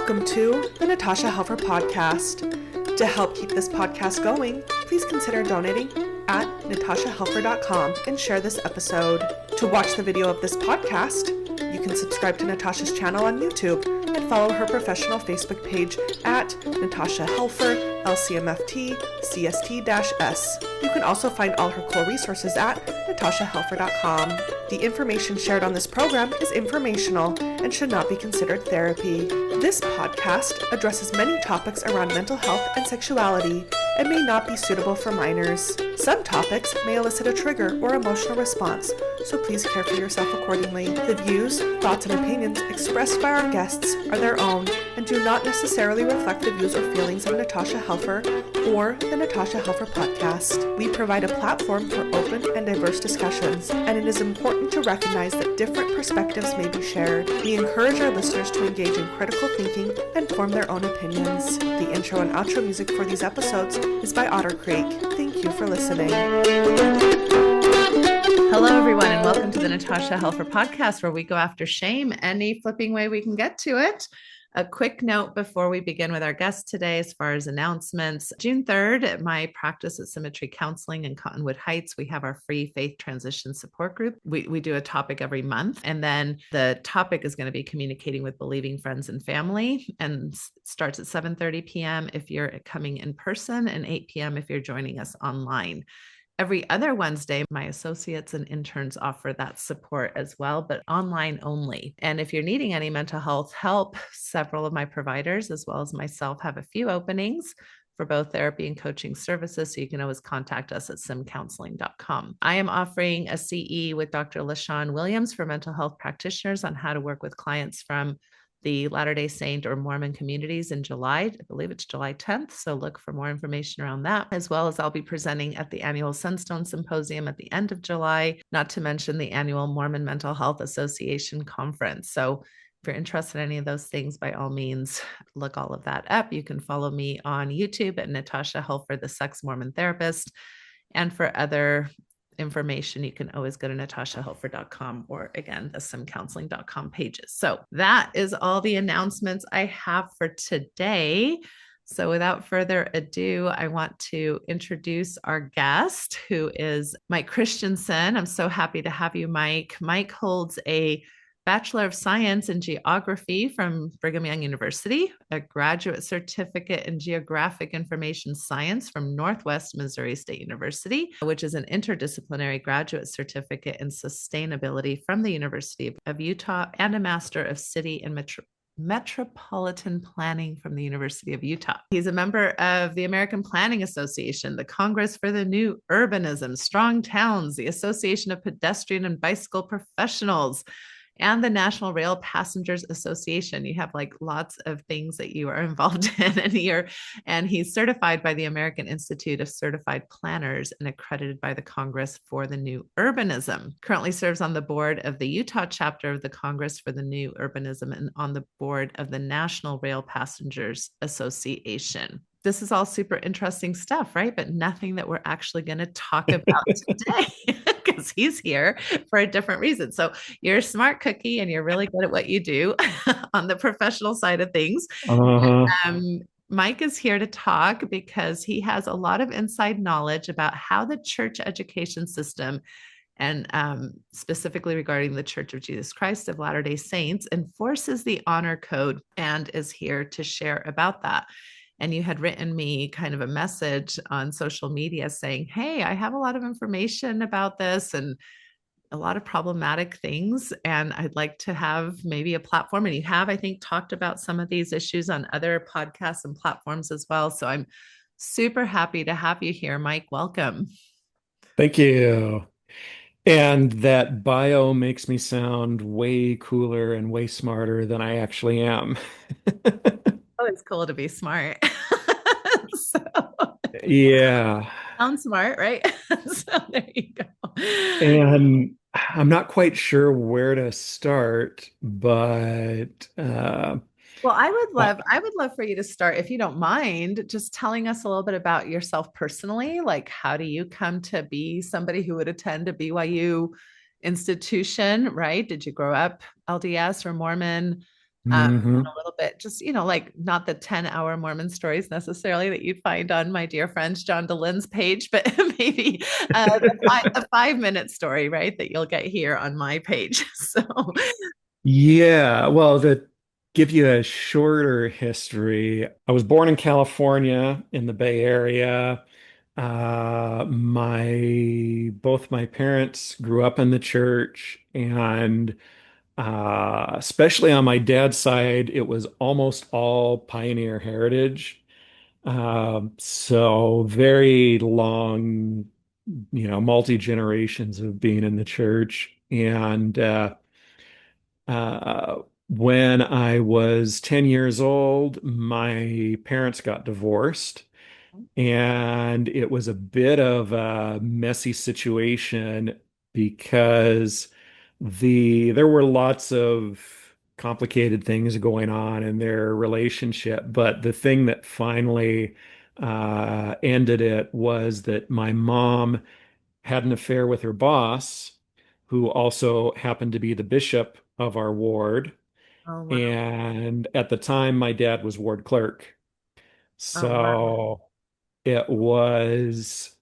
Welcome to the Natasha Helfer Podcast. To help keep this podcast going, please consider donating at natashahelfer.com and share this episode. To watch the video of this podcast, you can subscribe to Natasha's channel on YouTube and follow her professional Facebook page at Natasha Helfer, LCMFT, CST-S. You can also find all her cool resources at natashahelfer.com. The information shared on this program is informational and should not be considered therapy. This podcast addresses many topics around mental health and sexuality and may not be suitable for minors. Some topics may elicit a trigger or emotional response, so please care for yourself accordingly. The views, thoughts, and opinions expressed by our guests are their own and do not necessarily reflect the views or feelings of Natasha Helfer or the Natasha Helfer Podcast. We provide a platform for open and diverse discussions, and it is important to recognize that different perspectives may be shared. We encourage our listeners to engage in critical thinking and form their own opinions. The intro and outro music for these episodes is by Otter Creek. Thank you for listening. Hello, everyone, and welcome to the Natasha Helfer Podcast, where we go after shame any flipping way we can get to it. A quick note before we begin with our guest today, as far as announcements. June 3rd, at my practice at Symmetry Counseling in Cottonwood Heights, we have our free faith transition support group. We do a topic every month, and then the topic is going to be communicating with believing friends and family, and starts at 7:30 p.m. if you're coming in person and 8 p.m. if you're joining us online. Every other Wednesday, my associates and interns offer that support as well, but online only. And if you're needing any mental health help, several of my providers, as well as myself, have a few openings for both therapy and coaching services. So you can always contact us at simcounseling.com. I am offering a CE with Dr. LaShawn Williams for mental health practitioners on how to work with clients from the Latter-day Saint or Mormon communities in July. I believe it's July 10th. So look for more information around that, as well as I'll be presenting at the annual Sunstone Symposium at the end of July, not to mention the annual Mormon Mental Health Association Conference. So if you're interested in any of those things, by all means, look all of that up. You can follow me on YouTube at Natasha Helfer, the Sex Mormon Therapist. And for other information, you can always go to natashahelfer.com or again, the simcounseling.com pages. So that is all the announcements I have for today. So without further ado, I want to introduce our guest, who is Mike Christensen. I'm so happy to have you, Mike. Mike holds a Bachelor of Science in Geography from Brigham Young University, a Graduate Certificate in Geographic Information Science from Northwest Missouri State University, which is an Interdisciplinary Graduate Certificate in Sustainability from the University of Utah, and a Master of City and Metropolitan Planning from the University of Utah. He's a member of the American Planning Association, the Congress for the New Urbanism, Strong Towns, the Association of Pedestrian and Bicycle Professionals, and the National Rail Passengers Association. You have like lots of things that you are involved in, and he's certified by the American Institute of Certified Planners and accredited by the Congress for the New Urbanism. Currently serves on the board of the Utah chapter of the Congress for the New Urbanism and on the board of the National Rail Passengers Association. This is all super interesting stuff, right? But nothing that we're actually going to talk about today, because he's here for a different reason. So you're a smart cookie and you're really good at what you do on the professional side of things. Mike is here to talk because he has a lot of inside knowledge about how the church education system, and specifically regarding the Church of Jesus Christ of Latter-day Saints, enforces the honor code, and is here to share about that. And you had written me kind of a message on social media saying, hey, I have a lot of information about this and a lot of problematic things, and I'd like to have maybe a platform. And you have, I think, talked about some of these issues on other podcasts and platforms as well. So I'm super happy to have you here, Mike. Welcome. Thank you. And that bio makes me sound way cooler and way smarter than I actually am. Oh, it's cool to be smart. So, yeah. Sounds smart, right? So there you go. And I'm not quite sure where to start, but well, I would love for you to start, if you don't mind, just telling us a little bit about yourself personally. Like, how do you come to be somebody who would attend a BYU institution, right? Did you grow up LDS or Mormon? A little bit, just, like not the 10-hour Mormon stories necessarily that you'd find on my dear friend John DeLynne's page, but maybe the 5-minute story, right, that you'll get here on my page. So, Yeah, well, to give you a shorter history, I was born in California in the Bay Area. My both my parents grew up in the church, and especially on my dad's side, it was almost all pioneer heritage. So very long, multi generations of being in the church, and uh, when I was 10 years old, my parents got divorced, and it was a bit of a messy situation because there were lots of complicated things going on in their relationship, but the thing that finally ended it was that my mom had an affair with her boss, who also happened to be the bishop of our ward. oh, wow. And at the time, my dad was ward clerk. Oh, wow. So it was,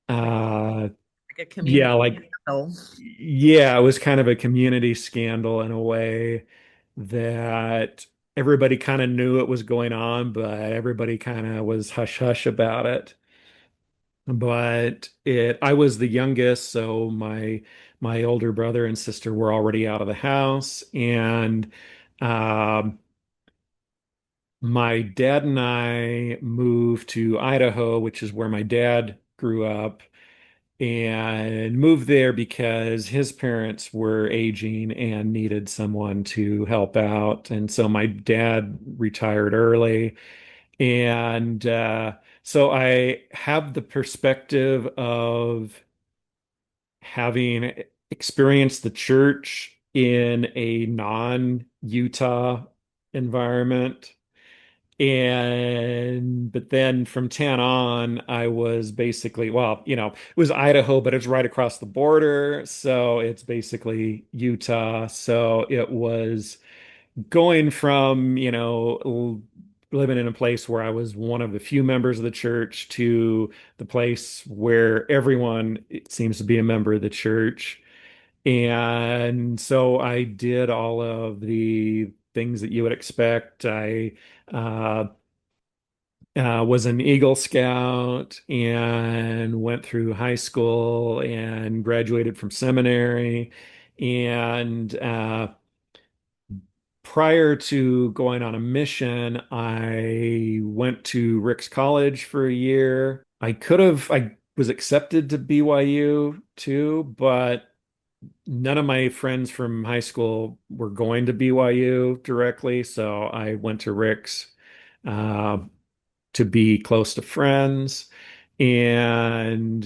uh, Like a yeah, community like, scandal. yeah, it was kind of a community scandal in a way that everybody kind of knew it was going on, but everybody kind of was hush hush about it. But I was the youngest, so my older brother and sister were already out of the house, and um, my dad and I moved to Idaho, which is where my dad grew up, and moved there because his parents were aging and needed someone to help out. And so my dad retired early. And so I have the perspective of having experienced the church in a non-Utah environment. But then from 10 on, I was basically, well, it was Idaho, but it's right across the border. So it's basically Utah. So it was going from, living in a place where I was one of the few members of the church to the place where everyone seems to be a member of the church. And so I did all of the things that you would expect. I uh, was an Eagle Scout and went through high school and graduated from seminary. And prior to going on a mission, I went to Rick's College for a year. I was accepted to BYU too, but none of my friends from high school were going to BYU directly, so I went to Rick's uh, to be close to friends. And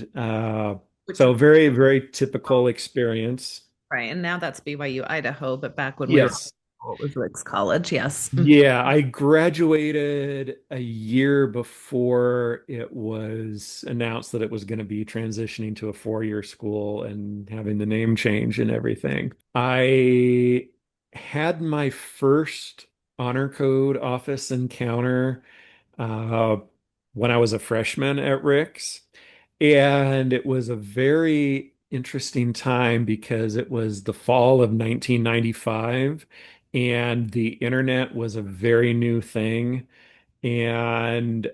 Which so was very, very typical experience. right. And now that's BYU Idaho, but back when we were, Yes. it was Rick's College. Yes. Yeah, I graduated a year before it was announced that it was going to be transitioning to a 4-year school and having the name change and everything. I had my first honor code office encounter uh, when I was a freshman at Rick's. And it was a very interesting time because it was the fall of 1995 and the internet was a very new thing. And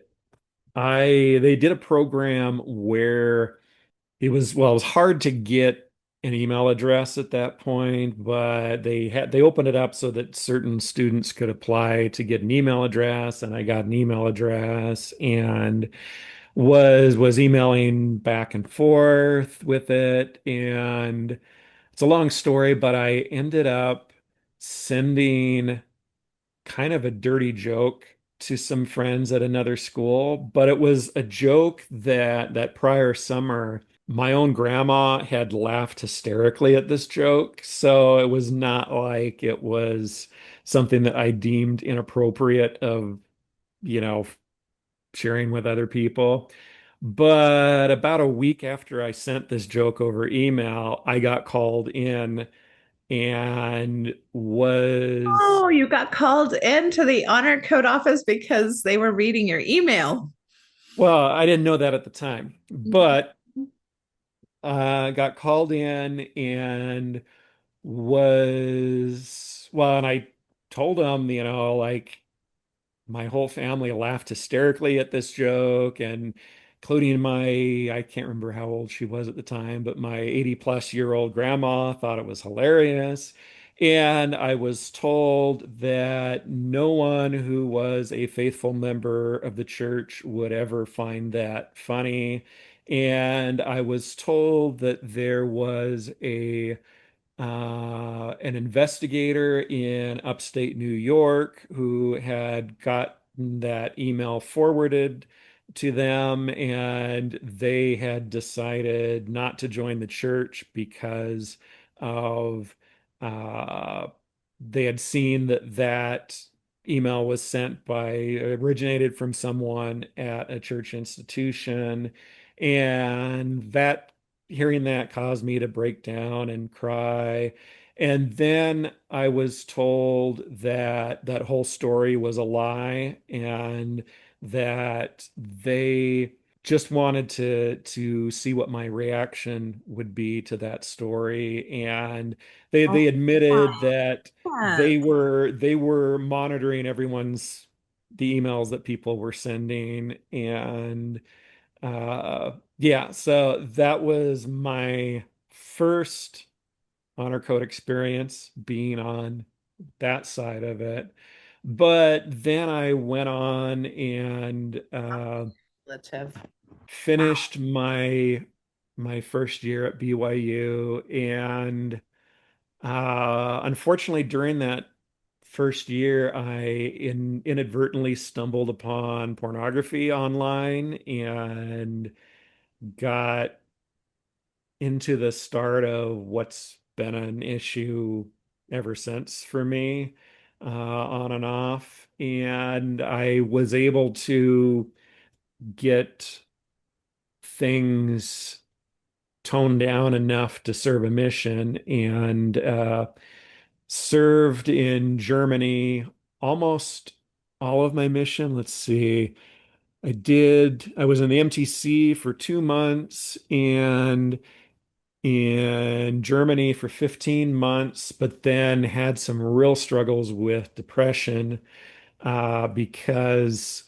they did a program where it was hard to get an email address at that point, but they opened it up so that certain students could apply to get an email address, and I got an email address and was emailing back and forth with it. And it's a long story, but I ended up sending kind of a dirty joke to some friends at another school, but it was a joke that prior summer my own grandma had laughed hysterically at this joke. So it was not like it was something that I deemed inappropriate of, you know, sharing with other people. But about a week after I sent this joke over email, I got called in and was, Oh, you got called into the honor code office because they were reading your email. well, I didn't know that at the time, but got called in and and I told them, like, my whole family laughed hysterically at this joke, and including I can't remember how old she was at the time, but my 80 plus year old grandma thought it was hilarious. And I was told that no one who was a faithful member of the church would ever find that funny. And I was told that there was an investigator in upstate New York who had gotten that email forwarded to them, and they had decided not to join the church because of uh, they had seen that email was sent by originated from someone at a church institution, and that hearing that caused me to break down and cry. And then I was told that that whole story was a lie and that they just wanted to see what my reaction would be to that story. And Oh they admitted that my they were monitoring the emails that people were sending. And yeah, so that was my first honor code experience being on that side of it. But then I went on and relative. finished my first year at BYU, and unfortunately during that first year I inadvertently stumbled upon pornography online and got into the start of what's been an issue ever since for me, on and off. And I was able to get things toned down enough to serve a mission, and served in Germany almost all of my mission. Let's see. I was in the MTC for 2 months and in Germany for 15 months, but then had some real struggles with depression, because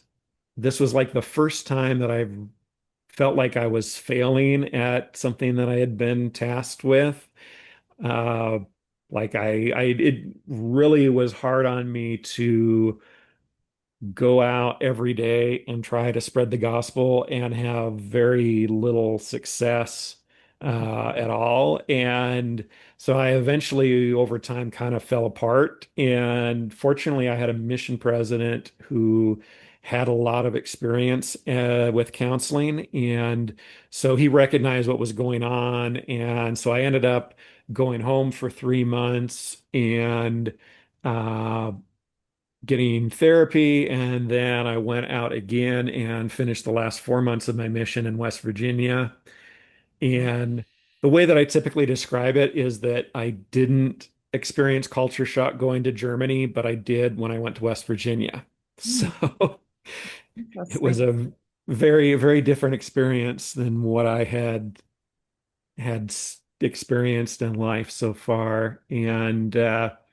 this was like the first time that I felt like I was failing at something that I had been tasked with. Uh, it really was hard on me to go out every day and try to spread the gospel and have very little success at all. And so I eventually, over time, kind of fell apart. And fortunately, I had a mission president who had a lot of experience with counseling. And so he recognized what was going on. And so I ended up going home for 3 months and uh, getting therapy, and then I went out again and finished the last 4 months of my mission in West Virginia. And the way that I typically describe it is that I didn't experience culture shock going to Germany, but I did when I went to West Virginia. So it was Interesting. a very, very different experience than what I experienced in life so far. And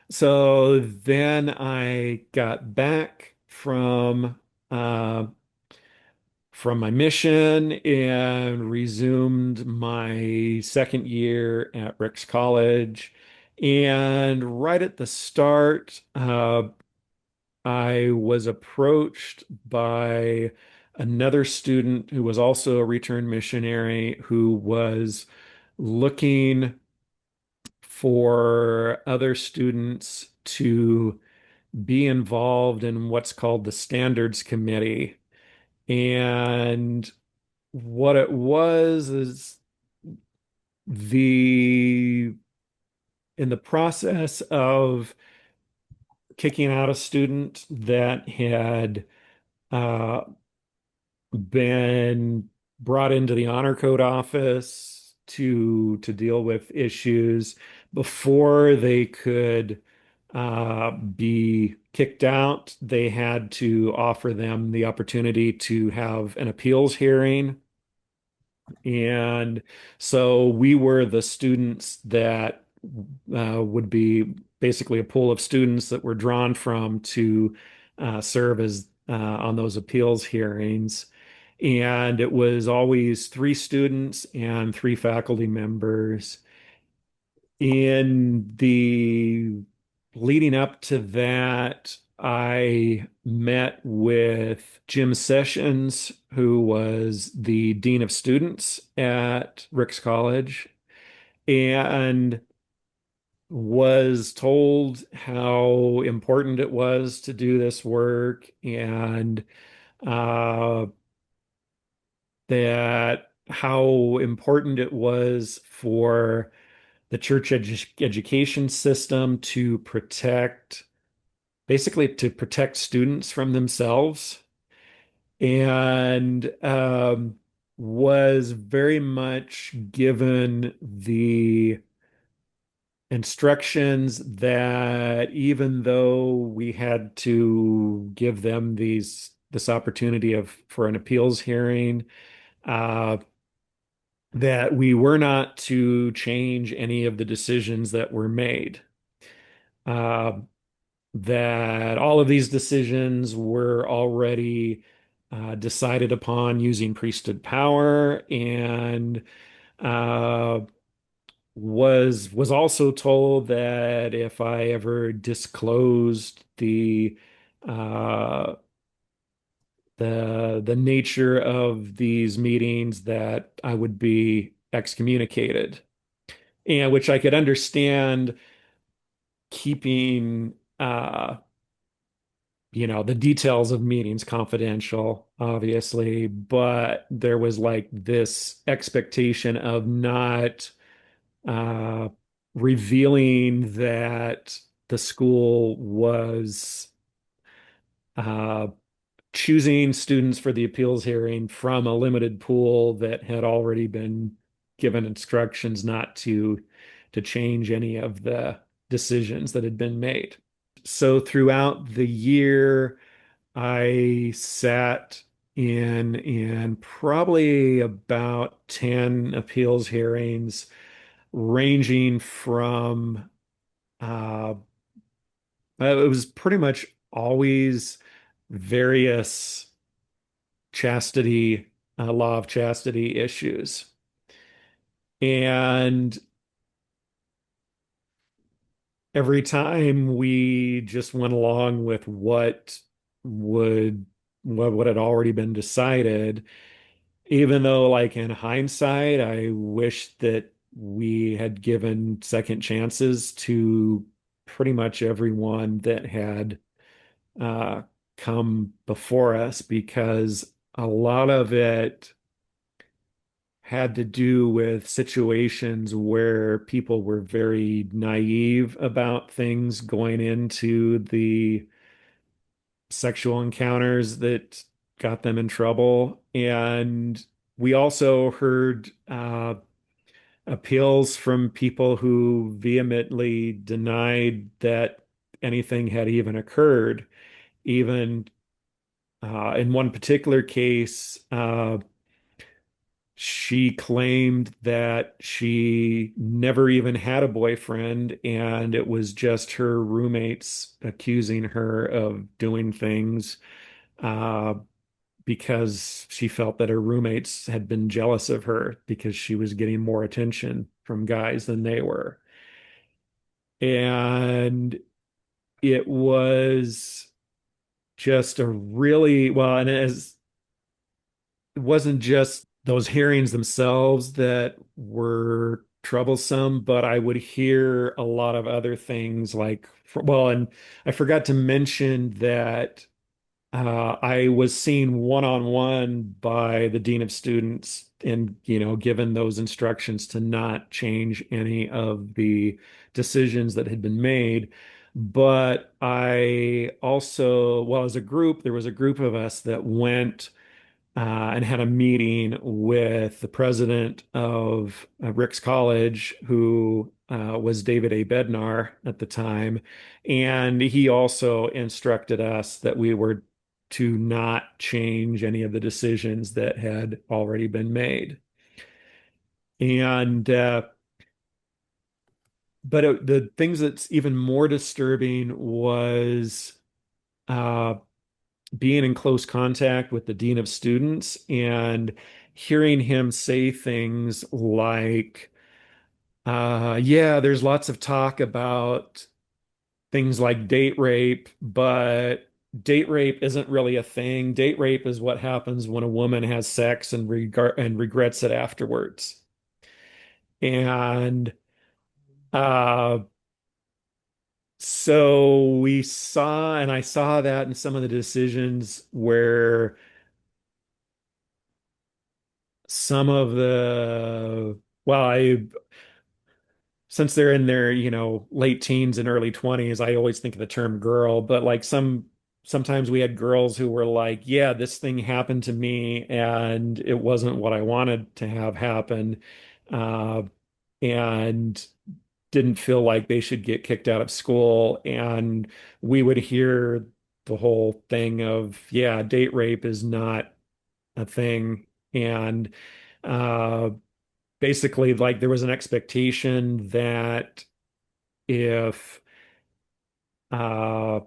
so then I got back uh, from my mission and resumed my second year at Rick's College. And right at the start, I was approached by another student who was also a return missionary who was looking for other students to be involved in what's called the Standards Committee. And what it was is the in the process of kicking out a student that had uh, been brought into the honor code office to deal with issues. before they could be kicked out, they had to offer them the opportunity to have an appeals hearing. And so we were the students that would be basically a pool of students that were drawn from to serve as on those appeals hearings. And it was always three students and three faculty members. In the leading up to that, I met with Jim Sessions, who was the dean of students at Ricks College, and was told how important it was to do this work, and uh, that how important it was for the church education system to protect, basically to protect students from themselves, and was very much given the instructions that even though we had to give them this opportunity of for an appeals hearing, uh, that we were not to change any of the decisions that were made. Uh, that all of these decisions were already decided upon using priesthood power, and uh, was also told that if I ever disclosed uh, the nature of these meetings, that I would be excommunicated, and which I could understand keeping the details of meetings confidential, obviously, but there was like this expectation of not uh, revealing that the school was uh, choosing students for the appeals hearing from a limited pool that had already been given instructions not to change any of the decisions that had been made. So throughout the year, I sat in probably about 10 appeals hearings, ranging from uh, it was pretty much always various chastity, law of chastity issues. And every time we just went along with would what had already been decided, even though like in hindsight, I wish that we had given second chances to pretty much everyone that had uh, come before us, because a lot of it had to do with situations where people were very naive about things going into the sexual encounters that got them in trouble. And we also heard appeals from people who vehemently denied that anything had even occurred. Even in one particular case, she claimed that she never even had a boyfriend, and it was just her roommates accusing her of doing things uh, because she felt that her roommates had been jealous of her because she was getting more attention from guys than they were. And it was just a really well, and it wasn't just those hearings themselves that were troublesome, but I would hear a lot of other things like, well, and I forgot to mention that I was seen one-on-one by the dean of students, and given those instructions to not change any of the decisions that had been made. But I also, well, as a group, there was a group of us that went and had a meeting with the president of Ricks College, who was David A. Bednar at the time. And he also instructed us that we were to not change any of the decisions that had already been made. And the things that's even more disturbing was uh, being in close contact with the dean of students and hearing him say things like, yeah, there's lots of talk about things like date rape, but date rape isn't really a thing. Date rape is what happens when a woman has sex and regrets it afterwards. And uh, so I saw that in some of the decisions where some of the, well, since they're in their, late teens and early 20s, I always think of the term girl, but like sometimes we had girls who were like, yeah, this thing happened to me and it wasn't what I wanted to have happen. Uh, and didn't feel like they should get kicked out of school. And we would hear the whole thing of, yeah, date rape is not a thing. And uh, basically, like there was an expectation that if uh,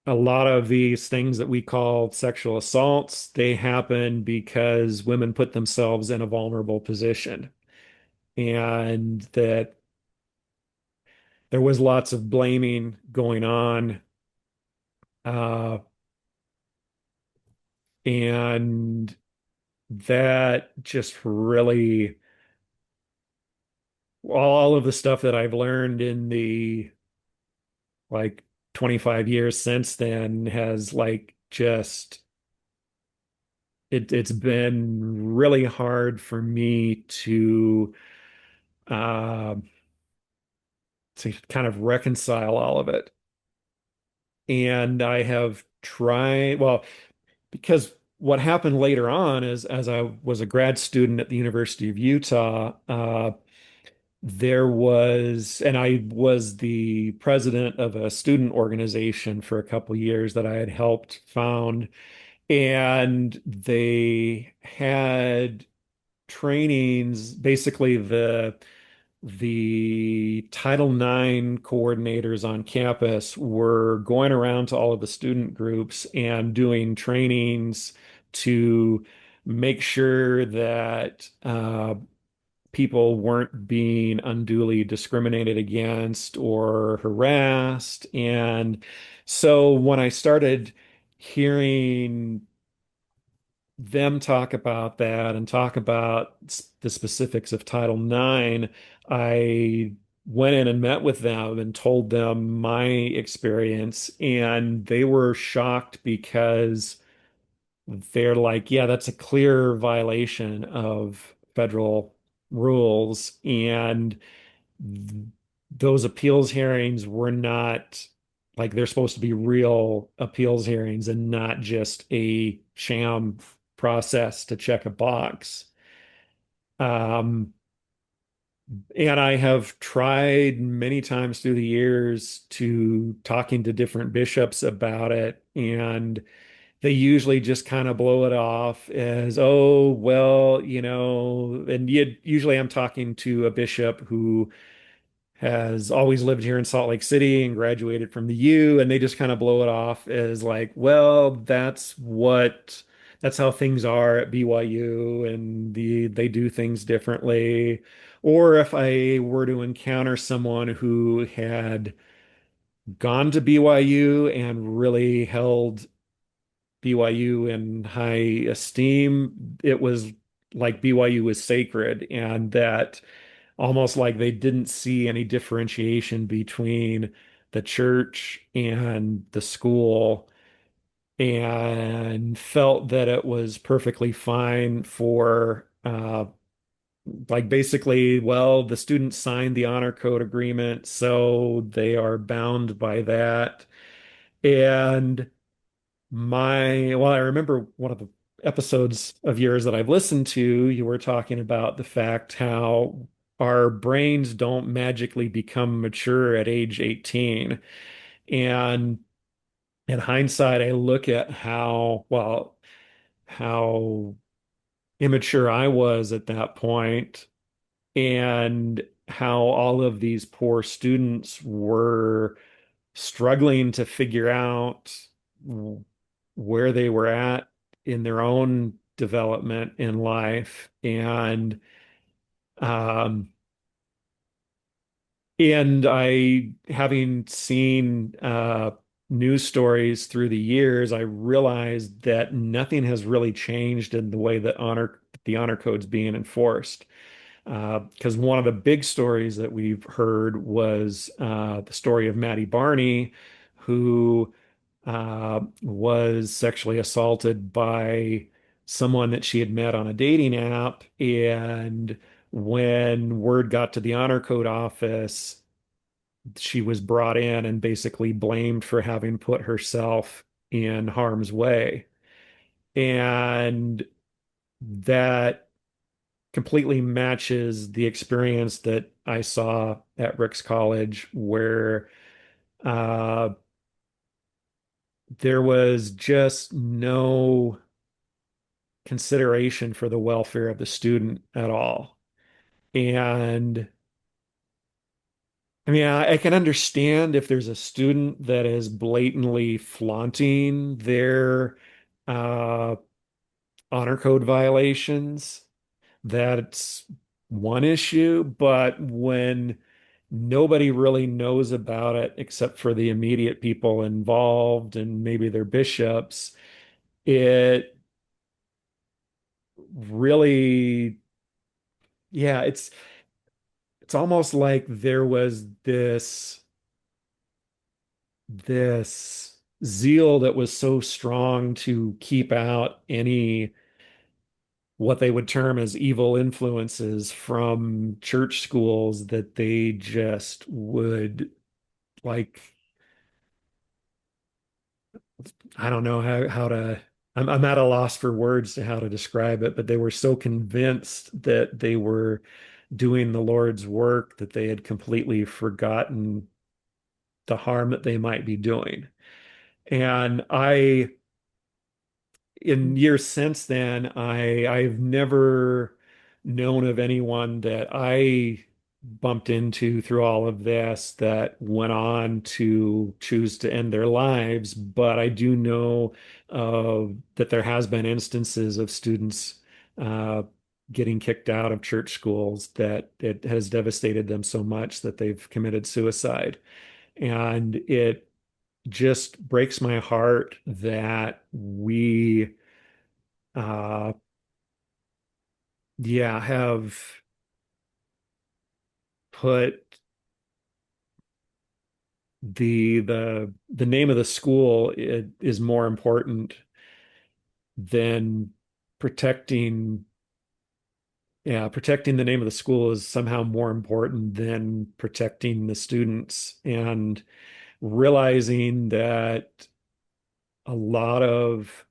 a lot of these things that we call sexual assaults, they happen because women put themselves in a vulnerable position. And that there was lots of blaming going on. Uh, and that just really, all of the stuff that I've learned in the like 25 years since then has like just it's been really hard for me uh to kind of reconcile all of it. And I have tried, well, because what happened later on is as I was a grad student at the University of Utah, and I was the president of a student organization for a couple years that I had helped found. And they had trainings, basically the Title IX coordinators on campus were going around to all of the student groups and doing trainings to make sure that people weren't being unduly discriminated against or harassed. And so when I started hearing them talk about that and talk about the specifics of Title IX, I went in and met with them and told them my experience, and they were shocked because they're like, yeah, that's a clear violation of federal rules. And th- those appeals hearings were not like they're supposed to be real appeals hearings and not just a sham process to check a box. Um, and I have tried many times through the years to talking to different bishops about it, and they usually just kind of blow it off as, oh, well, and yet usually I'm talking to a bishop who has always lived here in Salt Lake City and graduated from the U, and they just kind of blow it off as like, well, that's how things are at BYU, and they do things differently. Or if I were to encounter someone who had gone to BYU and really held BYU in high esteem, it was like BYU was sacred, and that almost like they didn't see any differentiation between the church and the school and felt that it was perfectly fine for like basically, well, the students signed the honor code agreement, so they are bound by that. And well, I remember one of the episodes of yours that I've listened to, you were talking about the fact how our brains don't magically become mature at age 18. And in hindsight, I look at how immature I was at that point and how all of these poor students were struggling to figure out where they were at in their own development in life. Um, and I, having seen news stories through the years, I realized that nothing has really changed in the way that the honor code's being enforced. Because one of the big stories that we've heard was the story of Maddie Barney, who was sexually assaulted by someone that she had met on a dating app. And when word got to the honor code office, she was brought in and basically blamed for having put herself in harm's way. And that completely matches the experience that I saw at Rick's College, where uh, there was just no consideration for the welfare of the student at all. And I mean, I can understand if there's a student that is blatantly flaunting their uh, honor code violations. That's one issue. But when nobody really knows about it except for the immediate people involved and maybe their bishops, it really, yeah, it's almost like there was this zeal that was so strong to keep out any what they would term as evil influences from church schools that they just would like, I don't know how to, I'm at a loss for words to how to describe it, but they were so convinced that they were doing the Lord's work that they had completely forgotten the harm that they might be doing. And in years since then, I've never known of anyone that I bumped into through all of this that went on to choose to end their lives. But I do know that there has been instances of students uh, getting kicked out of church schools that it has devastated them so much that they've committed suicide. And it just breaks my heart that we uh yeah have put the name of the school is more important than protecting, yeah, protecting the name of the school is somehow more important than protecting the students, and realizing that a lot of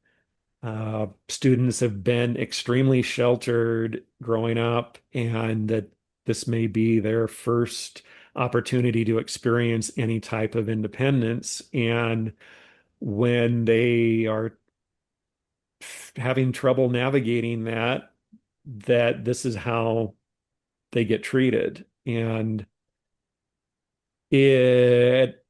students have been extremely sheltered growing up, and that this may be their first opportunity to experience any type of independence. And when they are having trouble navigating that, that this is how they get treated. And it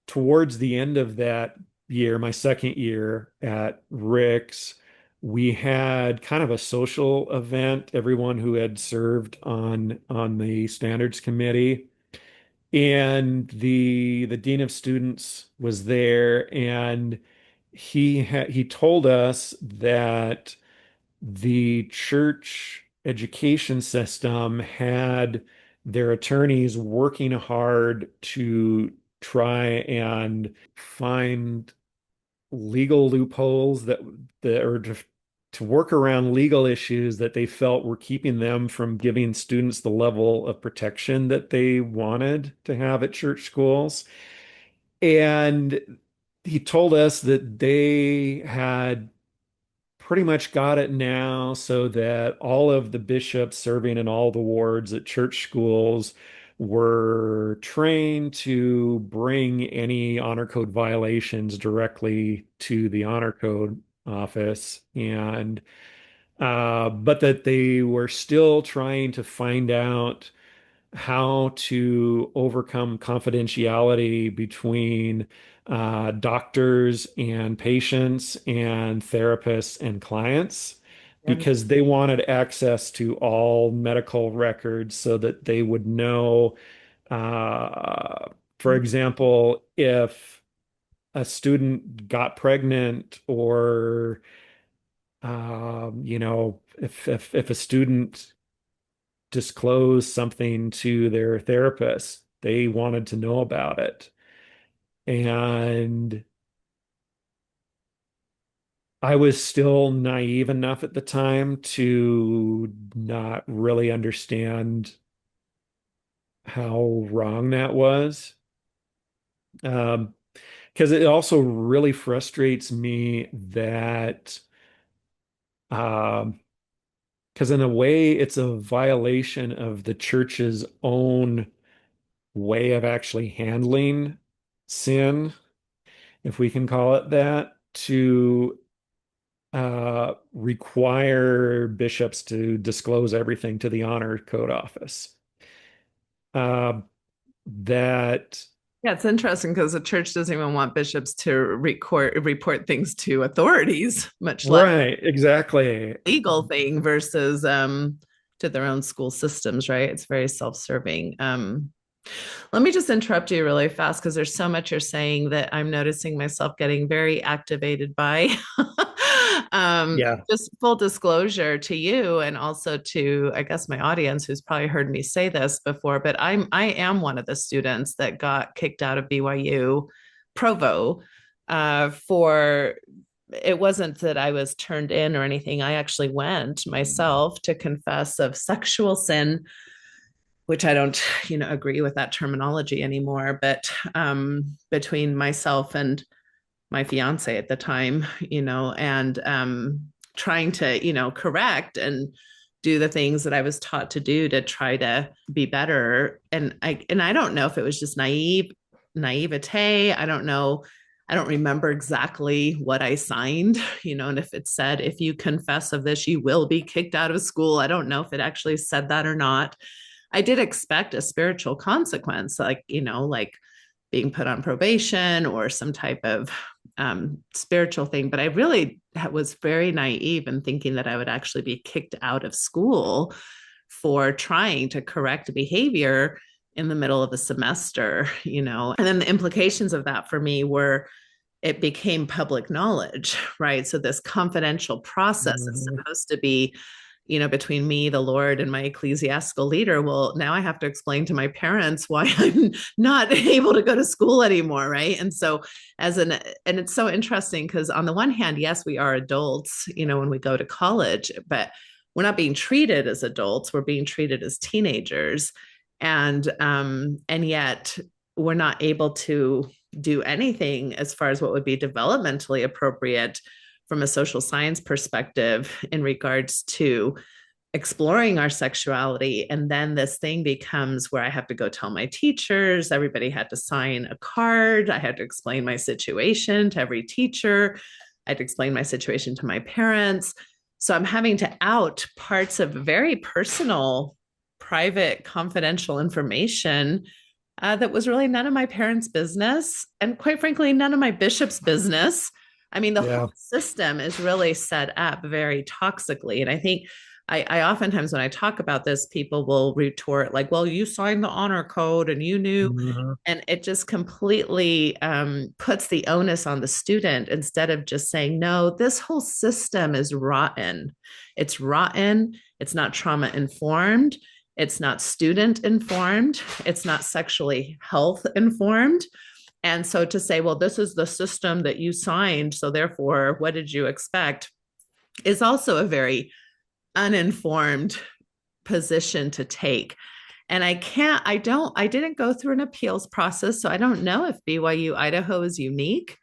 towards the end of that year, my second year at Rick's, we had kind of a social event, everyone who had served on the standards committee. And the dean of students was there, and he told us that the church education system had their attorneys working hard to try and find legal loopholes that or to work around legal issues that they felt were keeping them from giving students the level of protection that they wanted to have at church schools. And he told us that they had pretty much got it now so that all of the bishops serving in all the wards at church schools were trained to bring any honor code violations directly to the honor code office, and but that they were still trying to find out how to overcome confidentiality between doctors and patients and therapists and clients, Yeah. because they wanted access to all medical records so that they would know, for example, if a student got pregnant, or if a student disclosed something to their therapist, they wanted to know about it. And I was still naive enough at the time to not really understand how wrong that was. Because it also really frustrates me that, because in a way, it's a violation of the church's own way of actually handling sin, if we can call it that, to require bishops to disclose everything to the honor code office. That Yeah, it's interesting because the church doesn't even want bishops to report things to authorities, much less right, exactly. legal thing versus to their own school systems, right? It's very self-serving. Let me just interrupt you really fast because there's so much you're saying that I'm noticing myself getting very activated by. Yeah. Just full disclosure to you and also to, I guess, my audience who's probably heard me say this before, but I am one of the students that got kicked out of BYU Provo for. It wasn't that I was turned in or anything. I actually went myself to confess of sexual sin, which I don't, agree with that terminology anymore. But between myself and my fiance at the time, and trying to, correct and do the things that I was taught to do to try to be better. And I don't know if it was just naivete. I don't know. I don't remember exactly what I signed, and if it said, if you confess of this, you will be kicked out of school. I don't know if it actually said that or not. I did expect a spiritual consequence, like being put on probation or some type of spiritual thing. But I really was very naive in thinking that I would actually be kicked out of school for trying to correct behavior in the middle of a semester, and then the implications of that for me were it became public knowledge, right? So this confidential process is supposed to be, between me, the Lord, and my ecclesiastical leader. Well, now I have to explain to my parents why I'm not able to go to school anymore, right? And so and it's so interesting because on the one hand, yes, we are adults, when we go to college, but we're not being treated as adults, we're being treated as teenagers. And yet we're not able to do anything as far as what would be developmentally appropriate from a social science perspective in regards to exploring our sexuality. And then this thing becomes where I have to go tell my teachers. Everybody had to sign a card. I had to explain my situation to every teacher. I had to explain my situation to my parents. So I'm having to out parts of very personal, private, confidential information that was really none of my parents' business. And quite frankly, none of my bishop's business. I mean, the whole system is really set up very toxically. And I think I oftentimes, when I talk about this, people will retort like, well, you signed the honor code and you knew. And it just completely puts the onus on the student instead of just saying, no, this whole system is rotten. It's rotten. It's not trauma informed. It's not student informed. It's not sexually health informed. And so to say, well, this is the system that you signed, so therefore, what did you expect, is also a very uninformed position to take. And I didn't go through an appeals process, so I don't know if BYU Idaho is unique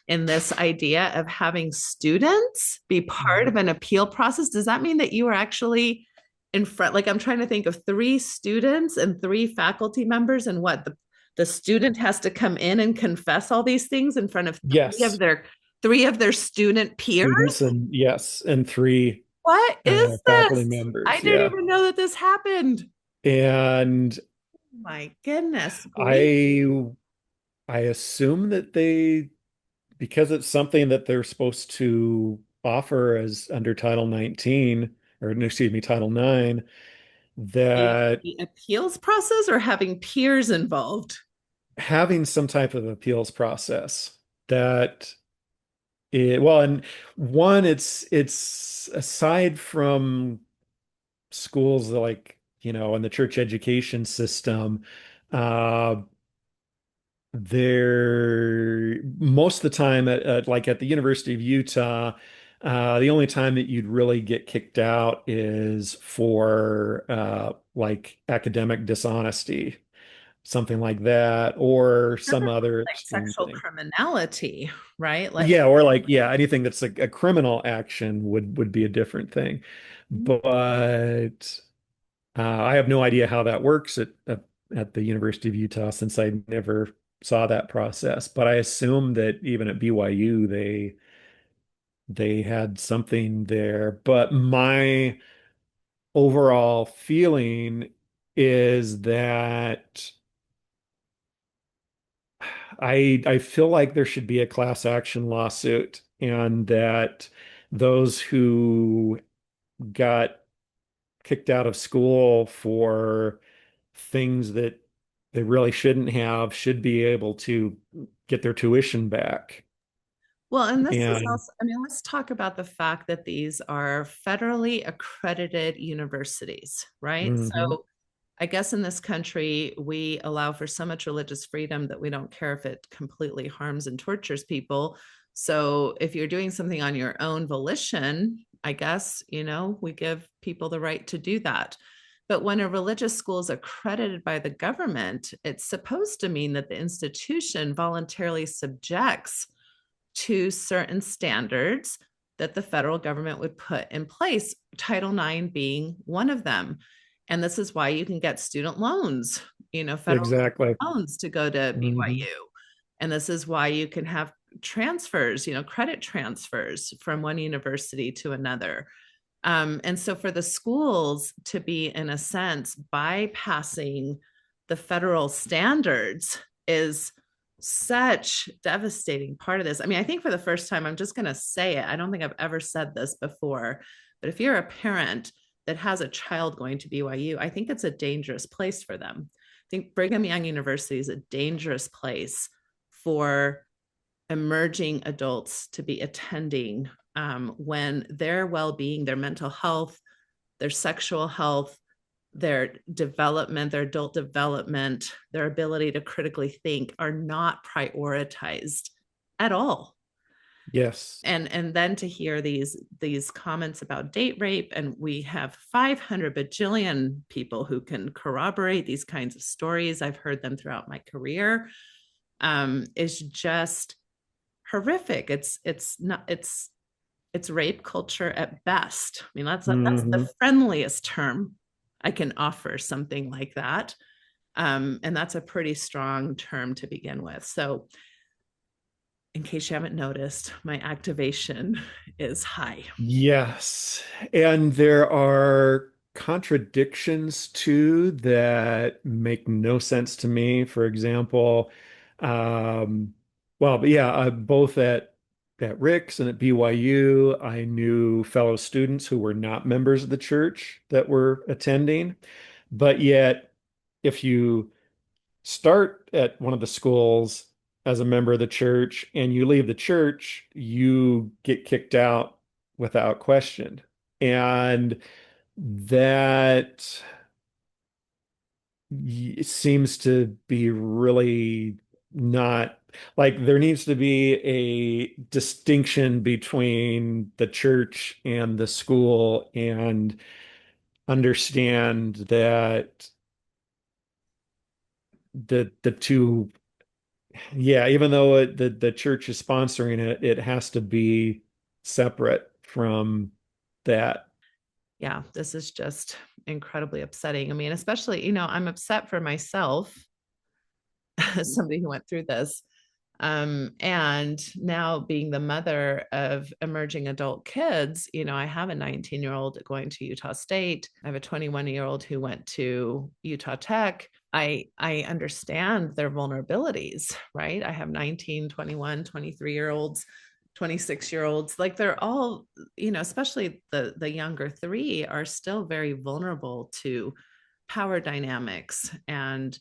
in this idea of having students be part of an appeal process. Does that mean that you are actually in front? Like, I'm trying to think of 3 students and 3 faculty members, and what the student has to come in and confess all these things in front of Yes, 3 of their student students, peers. and yes, and 3 What is faculty this? I members. didn't Yeah. even know that this happened. And My goodness. I I assume that because it's something that they're supposed to offer as under Title 19, or no, excuse me, Title 9, that The appeals process or having peers involved? having some type of appeals process that and one, it's aside from schools like, in the church education system, uh, they're most of the time like at the University of Utah, the only time that you'd really get kicked out is for like academic dishonesty, something like that, or some other Like extreme sexual thing. criminality, right? Like, Yeah, or like, yeah, anything that's like a criminal action would be a different thing. But I have no idea how that works at the University of Utah, since I never saw that process. But I assume that even at BYU they had something there. But my overall feeling is that I feel like there should be a class action lawsuit, and that those who got kicked out of school for things that they really shouldn't have should be able to get their tuition back. well, and this is And also, I mean, let's talk about the fact that these are federally accredited universities, right? mhm, So I guess in this country, we allow for so much religious freedom that we don't care if it completely harms and tortures people. So if you're doing something on your own volition, I guess, we give people the right to do that. But when a religious school is accredited by the government, it's supposed to mean that the institution voluntarily subjects to certain standards that the federal government would put in place, Title IX being one of them. And this is why you can get student loans, federal exactly. loans to go to Mhm. BYU. And this is why you can have transfers, credit transfers from one university to another. And so for the schools to be, in a sense, bypassing the federal standards is such devastating part of this. I mean, I think for the first time, I'm just going to say it. I don't think I've ever said this before, but if you're a parent that has a child going to BYU, I think it's a dangerous place for them. I think Brigham Young University is a dangerous place for emerging adults to be attending, when their well-being, their mental health, their sexual health, their development, their adult development, their ability to critically think are not prioritized at all. Yes. And then to hear these comments about date rape, and we have 500 bajillion people who can corroborate these kinds of stories. I've heard them throughout my career. Is just horrific. It's rape culture at best. I mean, that's the Mhm. friendliest term I can offer something like that. And that's a pretty strong term to begin with. So, in case you haven't noticed, my activation is high. Yes. And there are contradictions too that make no sense to me. For example, um, but yeah, both at Rick's and at BYU, I knew fellow students who were not members of the church that were attending. But yet, if you start at one of the schools as a member of the church and you leave the church, you get kicked out without question. And that seems to be really not, like, there needs to be a distinction between the church and the school, and understand that the two yeah, even though the church is sponsoring it, it has to be separate from that. Yeah, this is just incredibly upsetting. I mean, especially, I'm upset for myself as somebody who went through this. And now being the mother of emerging adult kids, I have a 19-year-old going to Utah State. I have a 21-year-old who went to Utah Tech. I understand their vulnerabilities, right? I have 19, 21, 23-year-olds, 26-year-olds. Like they're all, especially the younger three are still very vulnerable to power dynamics and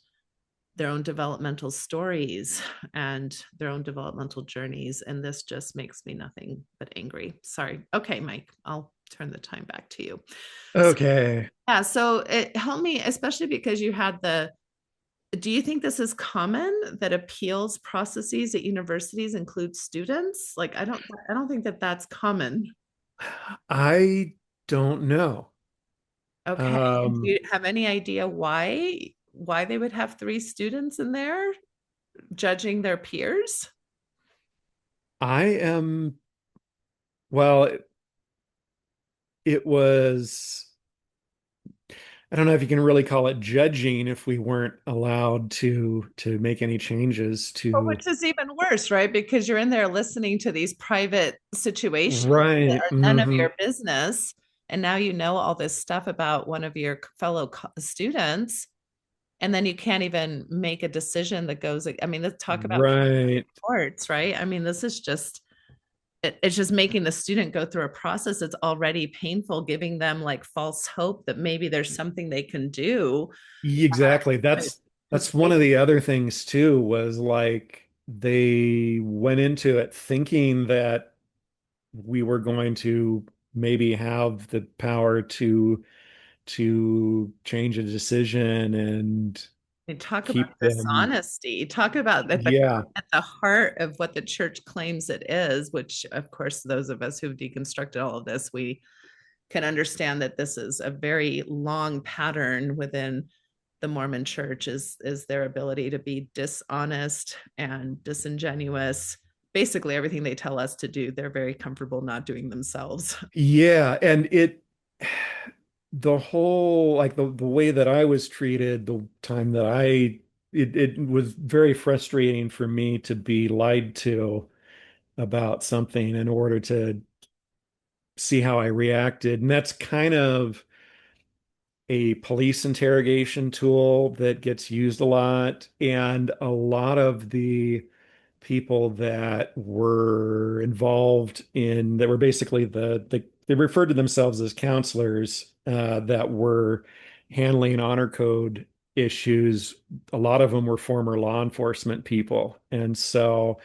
their own developmental stories and their own developmental journeys. And this just makes me nothing but angry. Sorry. Okay, Mike, I'll turn the time back to you. So, Okay. yeah. So it helped me, especially because you had do you think this is common that appeals processes at universities include students? Like, I don't think that that's common. I don't know. Okay. And do Um, you have any idea why they would have three students in there judging their peers? I am, well, it was, I don't know if you can really call it judging if we weren't allowed to make any changes Well, to. which is even worse, right? Because you're in there listening to these private situations that Right. are none of Hmm. your business. And now you know all this stuff about one of your fellow students, and then you can't even make a decision that goes, I mean, let's talk about Right. courts, right? I mean, this is just, it's just making the student go through a process that's already painful, giving them like false hope that maybe there's something they can do Exactly. to, to That's one save. of the other things too, was like they went into it thinking that we were going to maybe have the power to change a decision and And talk about keep them. dishonesty. Talk about Yeah. at the heart of what the church claims it is, which of course, those of us who've deconstructed all of this, we can understand that this is a very long pattern within the Mormon church is their ability to be dishonest and disingenuous. Basically, everything they tell us to do, they're very comfortable not doing themselves. Yeah. And the whole, like the way that I was treated, the time that it was very frustrating for me to be lied to about something in order to see how I reacted. And that's kind of a police interrogation tool that gets used a lot. And a lot of the people that were involved in that were basically they referred to themselves as counselors that were handling honor code issues. A lot of them were former law enforcement people. And so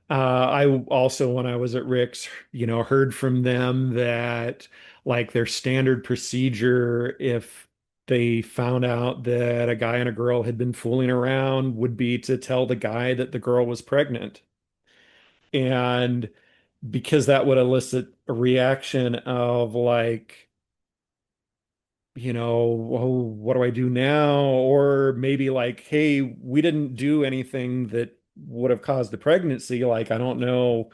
I also, when I was at Rick's, heard from them that like their standard procedure, if they found out that a guy and a girl had been fooling around, would be to tell the guy that the girl was pregnant. And because that would elicit a reaction of like, oh, what do I do now? Or maybe like, hey, we didn't do anything that would have caused the pregnancy. Like, I don't know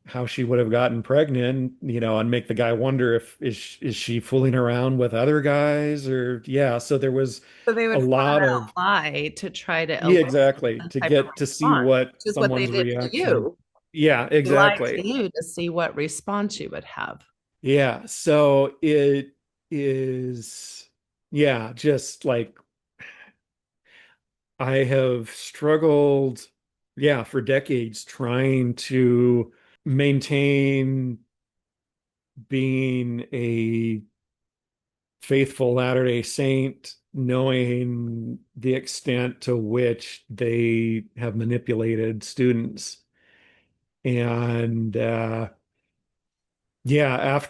how she would have gotten pregnant, and make the guy wonder if is she fooling around with other guys or yeah. So there was So they a would flat lot out of lie to try to yeah, elicit exactly, some to type of get to see response, what which is what they someone's did to reaction. you. Yeah, They lied exactly. to you to see what response you would have. Yeah, so it is yeah, just like I have struggled yeah, for decades trying to maintain being a faithful Latter-day Saint, knowing the extent to which they have manipulated students. And yeah,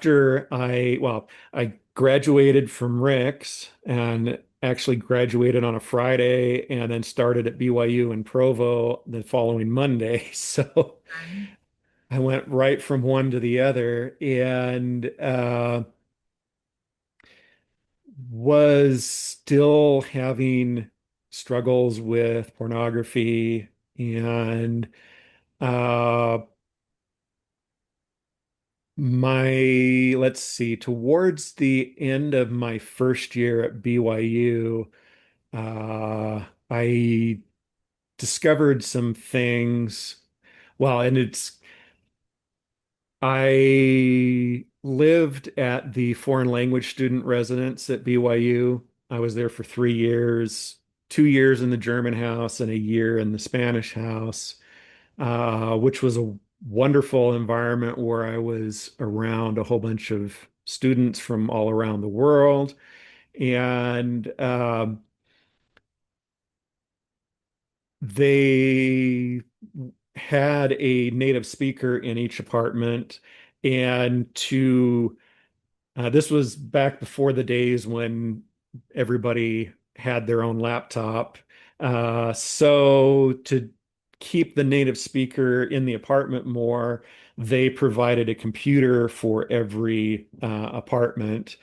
I graduated from Rick's and actually graduated on a Friday and then started at BYU in Provo the following Monday. So I went right from one to the other and was still having struggles with pornography And uh, let's see, towards the end of my first year at BYU, I discovered some things. Well, and I lived at the foreign language student residence at BYU. I was there for 3 years, 2 years in the German house and a year in the Spanish house, which was a wonderful environment where I was around a whole bunch of students from all around the world. And they had a native speaker in each apartment. And this was back before the days when everybody had their own laptop. So to keep the native speaker in the apartment more, they provided a computer for every apartment.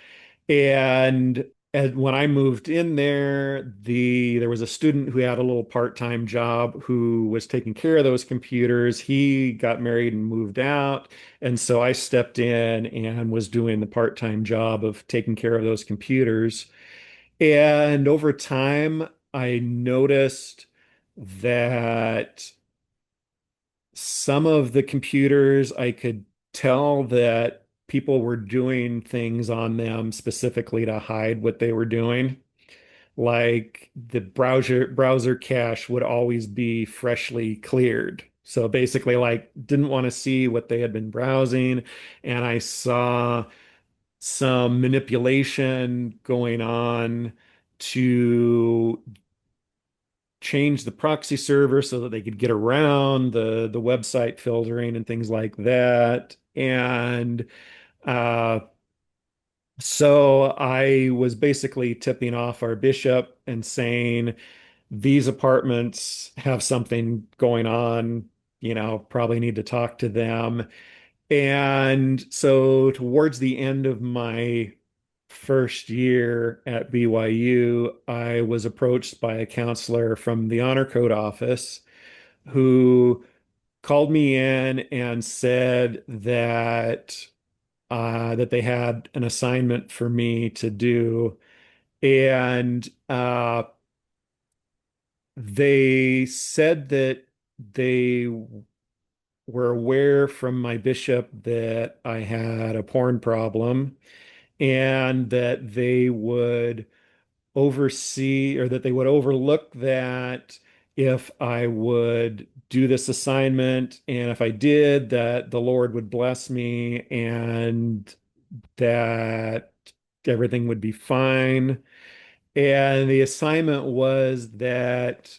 And when I moved in there, there was a student who had a little part-time job who was taking care of those computers. He got married and moved out, and so I stepped in and was doing the part-time job of taking care of those computers. And over time, I noticed that some of the computers I could tell that people were doing things on them specifically to hide what they were doing. Like the browser cache would always be freshly cleared. So basically, like, didn't want to see what they had been browsing. And I saw some manipulation going on to change the proxy server so that they could get around the website filtering and things like that. And uh, so I was basically tipping off our bishop and saying, these apartments have something going on, probably need to talk to them. And so towards the end of my first year at BYU, I was approached by a counselor from the Honor Code office who called me in and said that they had an assignment for me to do, and they said that they were aware from my bishop that I had a porn problem and that they would oversee or that they would overlook that if I would do this assignment. And if I did, that the Lord would bless me and that everything would be fine. And the assignment was that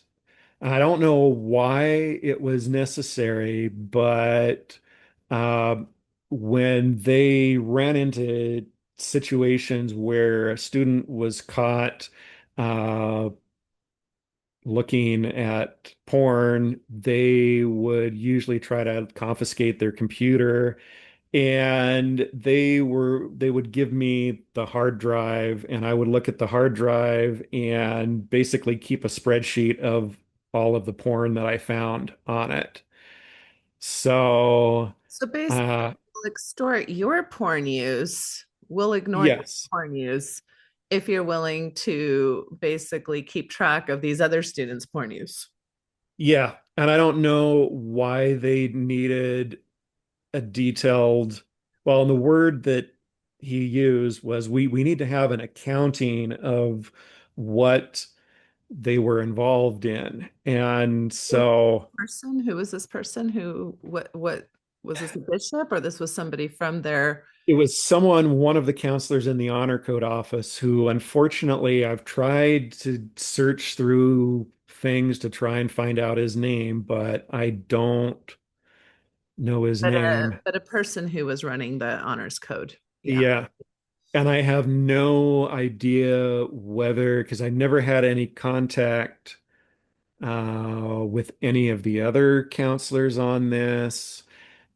I don't know why it was necessary, but uh, when they ran into situations where a student was caught uh, looking at porn, they would usually try to confiscate their computer, and they would give me the hard drive, and I would look at the hard drive and basically keep a spreadsheet of all of the porn that I found on it. So, So basically, uh, we'll extort your porn use. We'll ignore your yes, porn use if you're willing to basically keep track of these other students' porn use. yeah. And I don't know why they needed a detailed, well, and the word that he used was we need to have an accounting of what they were involved in. And so Person, who was this person? Who? What was this, a bishop, or this was somebody from their? it was one of the counselors in the Honor Code office who, unfortunately, I've tried to search through things to try and find out his name, but I don't know his But name. a person who was running the honors code. Yeah. Yeah. And I have no idea whether, because I never had any contact with any of the other counselors on this.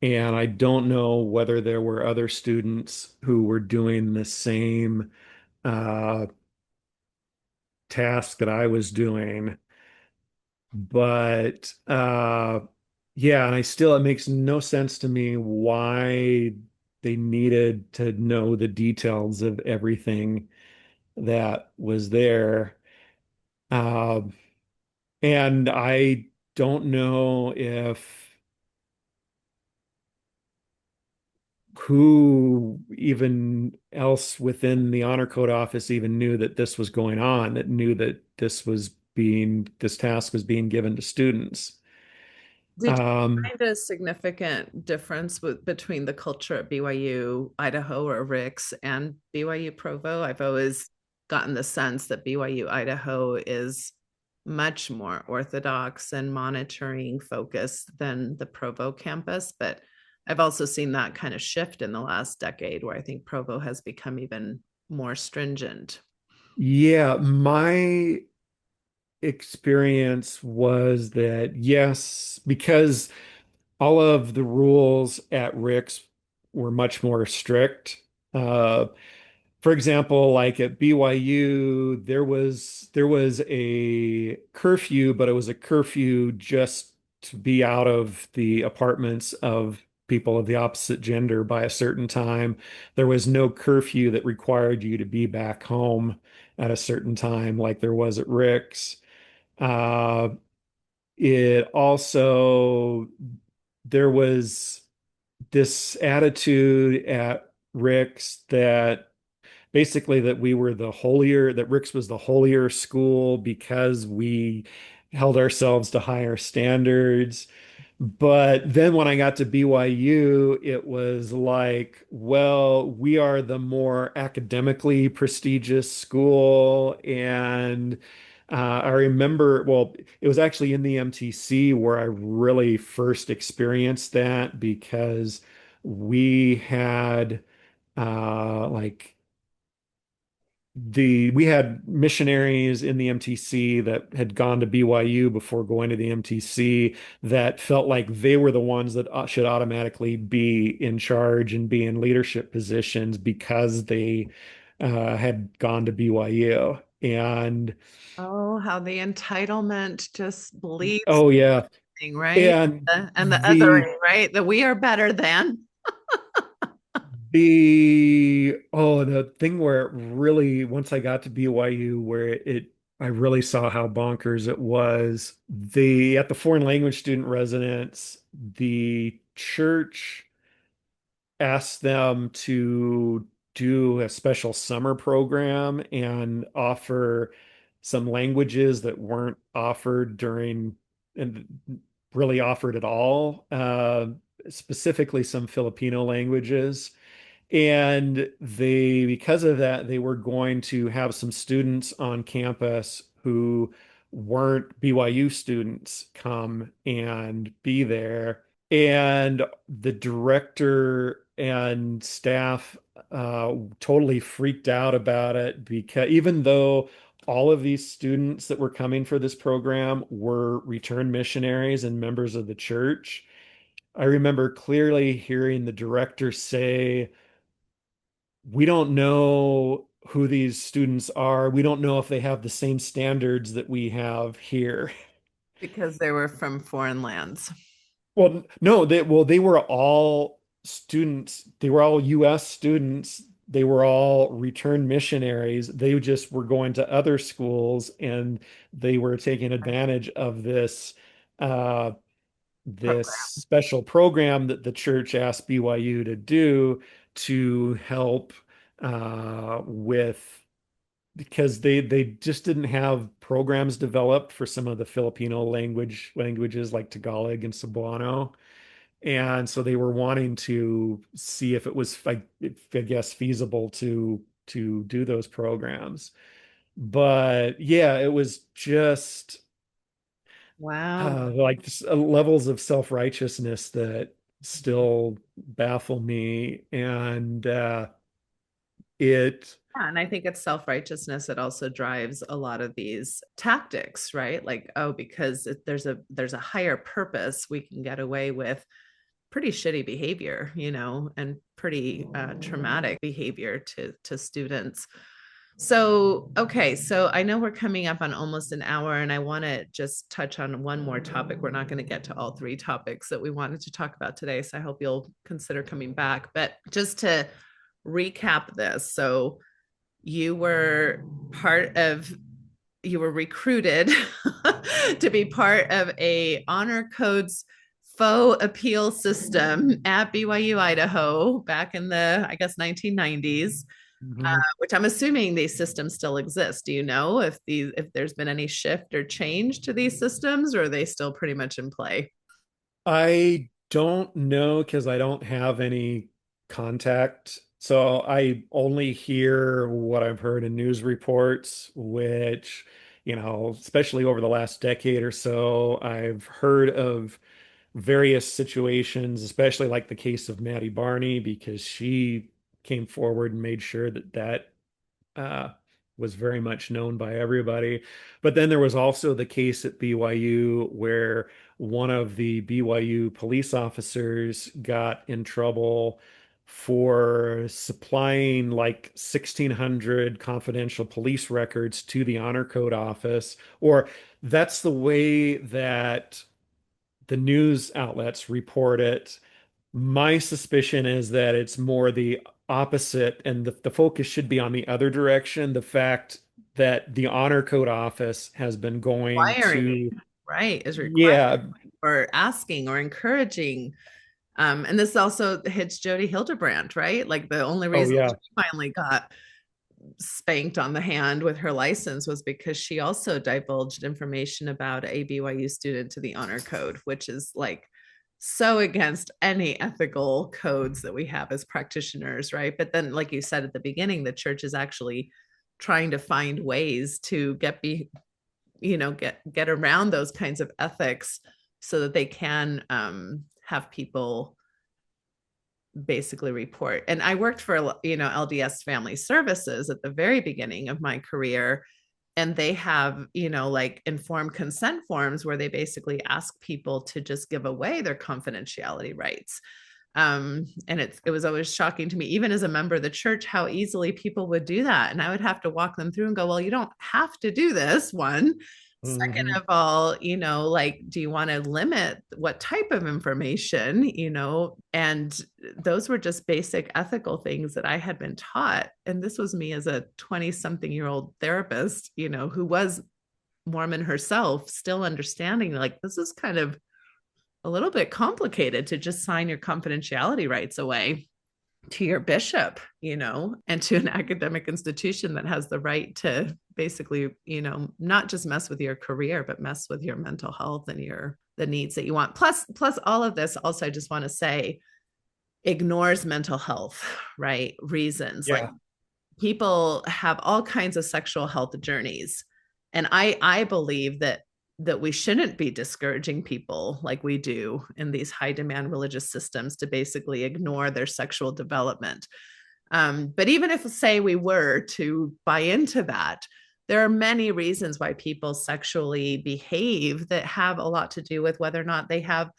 And I don't know whether there were other students who were doing the same uh, task that I was doing. But yeah, and it makes no sense to me why they needed to know the details of everything that was there. Um, and I don't know if who even else within the honor code office even knew that this was going on, that knew that this task was being given to students. Did you Um, find a significant difference between the culture at BYU, Idaho, or Ricks and BYU Provo? I've always gotten the sense that BYU, Idaho is much more orthodox and monitoring focused than the Provo campus, but I've also seen that kind of shift in the last decade where I think Provo has become even more stringent. yeah, my experience was that yes, because all of the rules at Rick's were much more strict. Uh, for example, like at BYU, there was a curfew, but it was a curfew just to be out of the apartments of people of the opposite gender by a certain time. There was no curfew that required you to be back home at a certain time, like there was at Rick's. Uh, it also there was this attitude at Rick's that basically that we were that Rick's was the holier school because we held ourselves to higher standards. But then when I got to BYU, it was like, well, we are the more academically prestigious school. And I remember, well, it was actually in the MTC where I really first experienced that because we had like we had missionaries in the MTC that had gone to BYU before going to the MTC that felt like they were the ones that should automatically be in charge and be in leadership positions because they had gone to BYU. And Oh, how the entitlement just bleeds, oh yeah, right? and And the the othering, right? That we are better than. the thing where it really once I got to BYU where I really saw how bonkers it was. The At the foreign language student residence, the church asked them to do a special summer program and offer some languages that weren't offered during and really offered at all, specifically some Filipino languages. And because of that, they were going to have some students on campus who weren't BYU students come and be there. And the director and staff totally freaked out about it because even though all of these students that were coming for this program were returned missionaries and members of the church, I remember clearly hearing the director say, we don't know who these students are. We don't know if they have the same standards that we have here. Because they were from foreign lands. Well, no, they were all students. They were all US students. They were all returned missionaries. They just were going to other schools and they were taking advantage of uh this Program. special program that the church asked BYU to do to help with because they just didn't have programs developed for some of the Filipino languages like Tagalog and Cebuano. And so they were wanting to see if it was, I guess, feasible to do those programs. But yeah, it was just Wow. like levels of self-righteousness that still baffle me. And it Yeah, and I think it's self-righteousness that also drives a lot of these tactics, right? Like, oh, because there's a higher purpose, we can get away with pretty shitty behavior, and pretty traumatic behavior to students. Okay, so I know we're coming up on almost an hour, and I want to just touch on one more topic. We're not going to get to all three topics that we wanted to talk about today, so I hope you'll consider coming back. But just to recap this, so you were you were recruited to be part of a honor codes faux appeal system at BYU, Idaho, back in the, I guess, 1990s. Which I'm assuming these systems still exist. Do you know if there's been any shift or change to these systems, or are they still pretty much in play? I don't know because I don't have any contact. So I only hear what I've heard in news reports, which, especially over the last decade or so, I've heard of various situations, especially like the case of Maddie Barney, because she came forward and made sure that uh, was very much known by everybody. But then there was also the case at BYU where one of the BYU police officers got in trouble for supplying like 1,600 confidential police records to the Honor Code office, or that's the way that the news outlets report it. My suspicion is that it's more the opposite, and the focus should be on the other direction. The fact that the Honor Code office has been going Requiring, to, right, is requiring yeah, or asking or encouraging. And this also hits Jody Hildebrand, right? Like the only oh reason yeah, she finally got spanked on the hand with her license was because she also divulged information about a BYU student to the Honor Code, which is like so against any ethical codes that we have as practitioners, right? But then, like you said at the beginning, the church is actually trying to find ways to get around those kinds of ethics so that they can have people basically report. And I worked for LDS Family Services at the very beginning of my career, and they have like informed consent forms where they basically ask people to just give away their confidentiality rights. And it was always shocking to me, even as a member of the church, how easily people would do that. And I would have to walk them through and go, well, you don't have to do this. One. Second mhm. of all, like, do you want to limit what type of information, and those were just basic ethical things that I had been taught. And this was me as a 20-something-year-old therapist, who was Mormon herself, still understanding like this is kind of a little bit complicated to just sign your confidentiality rights away to your bishop, and to an academic institution that has the right to basically, not just mess with your career, but mess with your mental health and the needs that you want. Plus all of this also, I just want to say, ignores mental health, right? Reasons. Like Yeah. people have all kinds of sexual health journeys. And I believe that we shouldn't be discouraging people like we do in these high demand religious systems to basically ignore their sexual development. But even if, say, we were to buy into that, there are many reasons why people sexually behave that have a lot to do with whether or not they have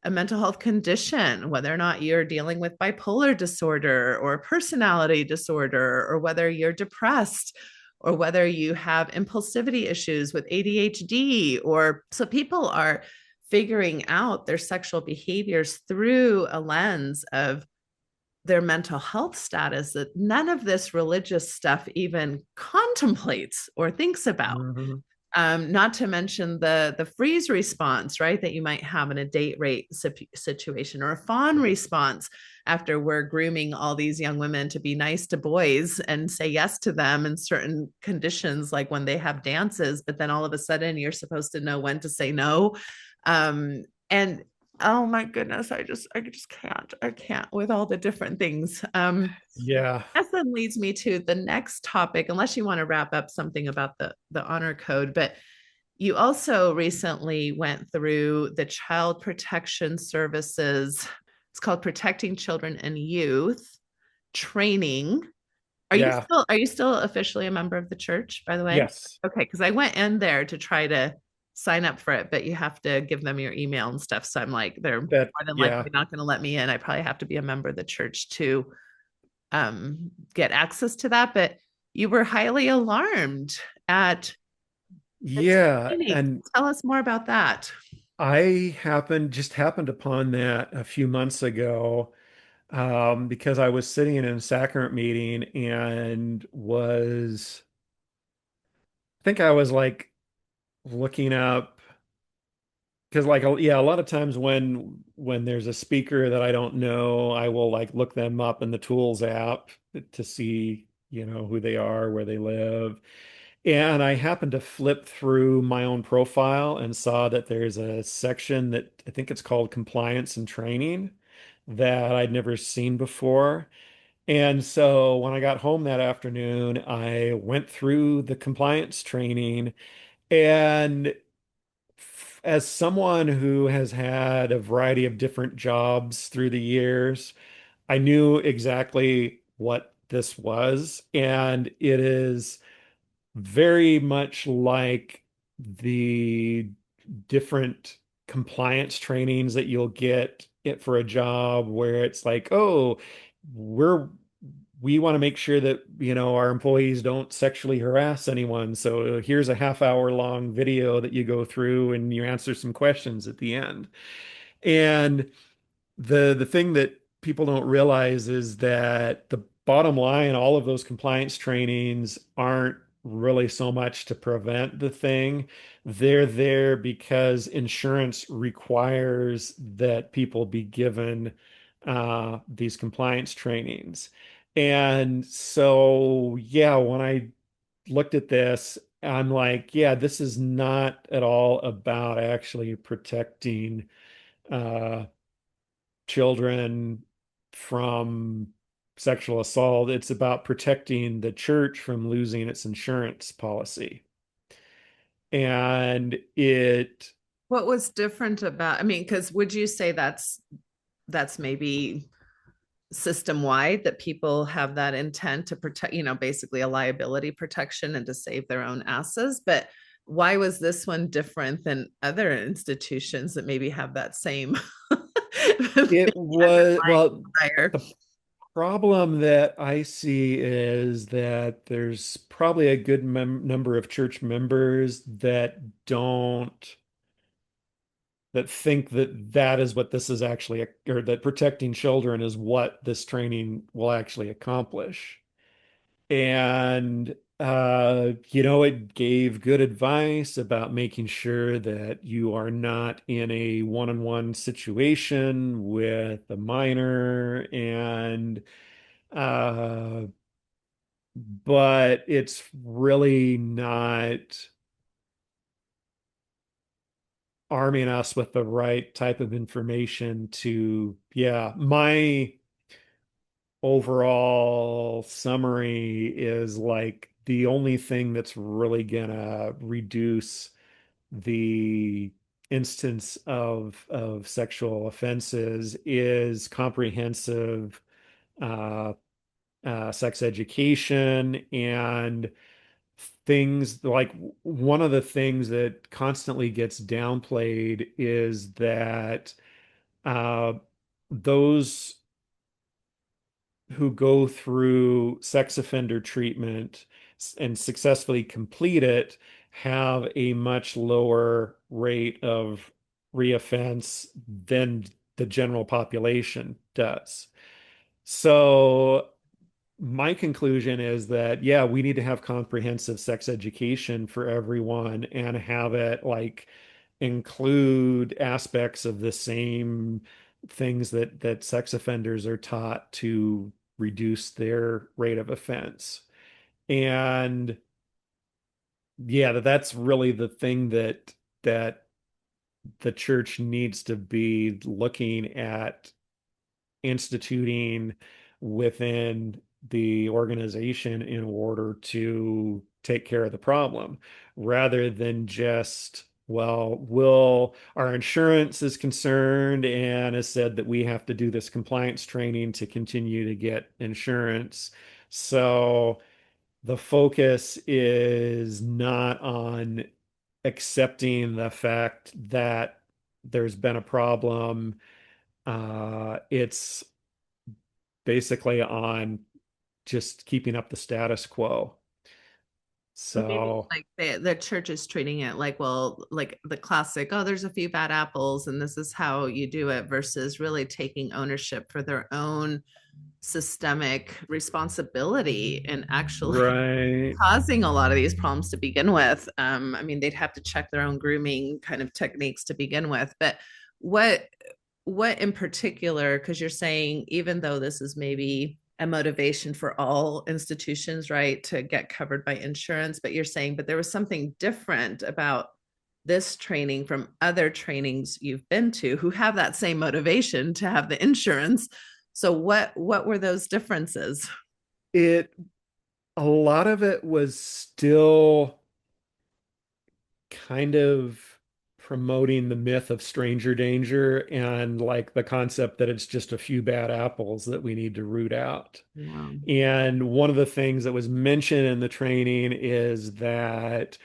a mental health condition, whether or not you're dealing with bipolar disorder or personality disorder, or whether you're depressed, or whether you have impulsivity issues with ADHD. Or so people are figuring out their sexual behaviors through a lens of their mental health status that none of this religious stuff even contemplates or thinks about. Mhm. Not to mention the freeze response, right, that you might have in a date rape situation, or a fawn response after we're grooming all these young women to be nice to boys and say yes to them in certain conditions, like when they have dances, but then all of a sudden you're supposed to know when to say no. And oh my goodness, I can't with all the different things. Yeah. That then leads me to the next topic, unless you want to wrap up something about the honor code. But you also recently went through the Child Protection Services. It's called Protecting Children and Youth training. Yeah. Are you still officially a member of the church, by the way? Yes. Okay, because I went in there to try to sign up for it, but you have to give them your email and stuff. So I'm like, they're more That, than yeah. likely not going to let me in. I probably have to be a member of the church to get access to that. But you were highly alarmed at the Yeah, training. and Tell us more about that. I happened upon that a few months ago, because I was sitting in a sacrament meeting and I think I was like looking up, because like yeah, a lot of times when there's a speaker that I don't know, I will like look them up in the Tools app to see, who they are, where they live. And I happened to flip through my own profile and saw that there's a section that I think it's called compliance and training that I'd never seen before. And so when I got home that afternoon, I went through the compliance training. And as someone who has had a variety of different jobs through the years, I knew exactly what this was. And it is very much like the different compliance trainings that you'll get it for a job where it's like, oh, we're we want to make sure that, our employees don't sexually harass anyone. So here's a half-hour long video that you go through and you answer some questions at the end. And the thing that people don't realize is that the bottom line, all of those compliance trainings aren't really so much to prevent the thing. They're there because insurance requires that people be given these compliance trainings. And so, yeah, when I looked at this, I'm like, yeah, this is not at all about actually protecting uh, children from sexual assault. It's about protecting the church from losing its insurance policy. And it, What was different about, I mean, because would you say that's maybe system wide that people have that intent to protect, basically a liability protection and to save their own asses? But why was this one different than other institutions that maybe have that same it was, well, desire? the problem that I see is that there's probably a good number of church members don't that think that that is what this is actually, or that protecting children is what this training will actually accomplish. And, it gave good advice about making sure that you are not in a one-on-one situation with a minor, and, uh, but it's really not arming us with the right type of information to, yeah, my overall summary is like the only thing that's really gonna reduce the instance of sexual offenses is comprehensive uh, sex education. And things like, one of the things that constantly gets downplayed is that uh, those who go through sex offender treatment and successfully complete it have a much lower rate of reoffense than the general population does. So my conclusion is that, yeah, we need to have comprehensive sex education for everyone and have it like include aspects of the same things that sex offenders are taught to reduce their rate of offense. And yeah, that's really the thing that the church needs to be looking at instituting within the organization in order to take care of the problem, rather than just, well, our insurance is concerned and has said that we have to do this compliance training to continue to get insurance. So the focus is not on accepting the fact that there's been a problem. It's basically on just keeping up the status quo. So maybe So, like the church is treating it like, well, like the classic, oh, there's a few bad apples and this is how you do it, versus really taking ownership for their own systemic responsibility and actually right. causing a lot of these problems to begin with. I mean, they'd have to check their own grooming kind of techniques to begin with. But what what in particular, because you're saying even though this is maybe a motivation for all institutions, right, to get covered by insurance, but you're saying, but there was something different about this training from other trainings you've been to who have that same motivation to have the insurance. So what were those differences? It A lot of it was still kind of promoting the myth of stranger danger and like the concept that it's just a few bad apples that we need to root out. Wow. And one of the things that was mentioned in the training is that